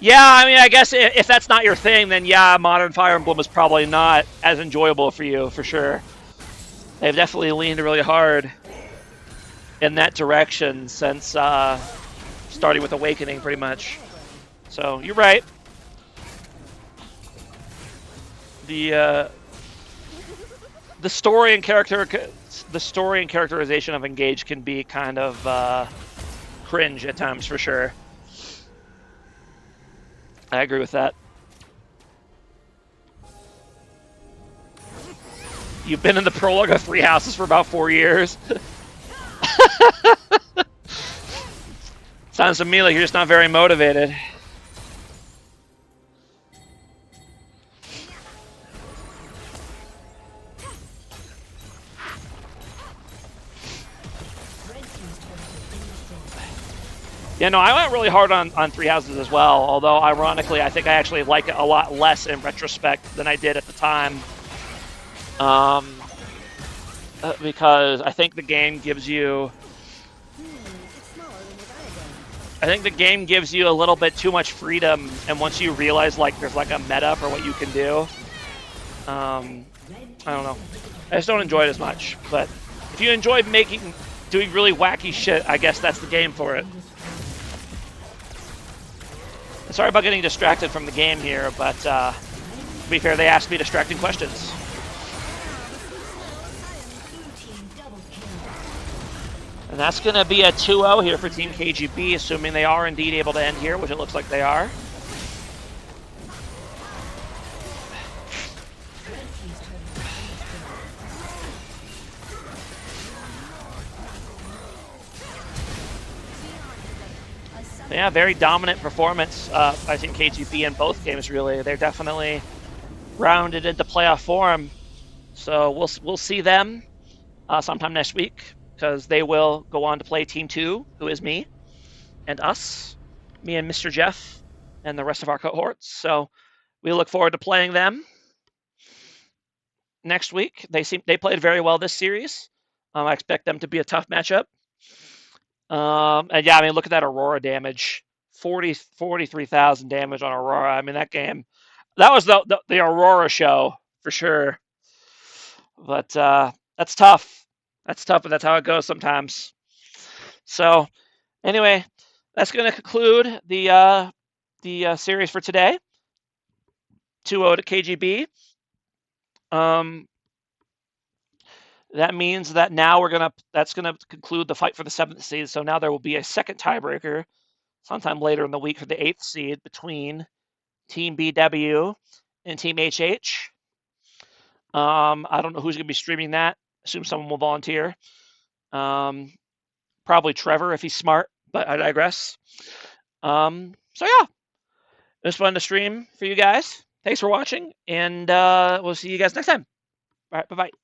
Yeah, I mean, I guess if that's not your thing, then yeah, Modern Fire Emblem is probably not as enjoyable for you, for sure. They've definitely leaned really hard in that direction since starting with Awakening, pretty much. So, you're right. The story and characterization of Engage can be kind of cringe at times, for sure. I agree with that. You've been in the prologue of 3 Houses for about 4 years. Sounds to me like you're just not very motivated. Yeah, no, I went really hard on 3 Houses as well, although ironically I think I actually like it a lot less in retrospect than I did at the time. Because I think the game gives you... I think the game gives you a little bit too much freedom, and once you realize like there's like a meta for what you can do, I don't know. I just don't enjoy it as much. But if you enjoy doing really wacky shit, I guess that's the game for it. Sorry about getting distracted from the game here, but to be fair, they asked me distracting questions. And that's going to be a 2-0 here for Team KGB, assuming they are indeed able to end here, which it looks like they are. Yeah, very dominant performance by Team KGB in both games, really. They're definitely rounded into playoff form. So we'll see them sometime next week, because they will go on to play Team 2, who is me and us, me and Mr. Jeff, and the rest of our cohorts. So we look forward to playing them next week. They played very well this series. I expect them to be a tough matchup. And yeah, I mean, look at that Aurora damage. 43,000 damage on Aurora. I mean, that game, that was the Aurora show for sure. But that's tough. That's tough, but that's how it goes sometimes. So anyway, that's going to conclude the series for today. 2-0 to KGB. That means that now that's gonna conclude the fight for the 7th seed. So now there will be a second tiebreaker sometime later in the week for the 8th seed between Team BW and Team HH. I don't know who's gonna be streaming that. Assume someone will volunteer. Probably Trevor if he's smart, but I digress. So yeah, it was fun to stream for you guys. Thanks for watching, and we'll see you guys next time. All right, bye bye.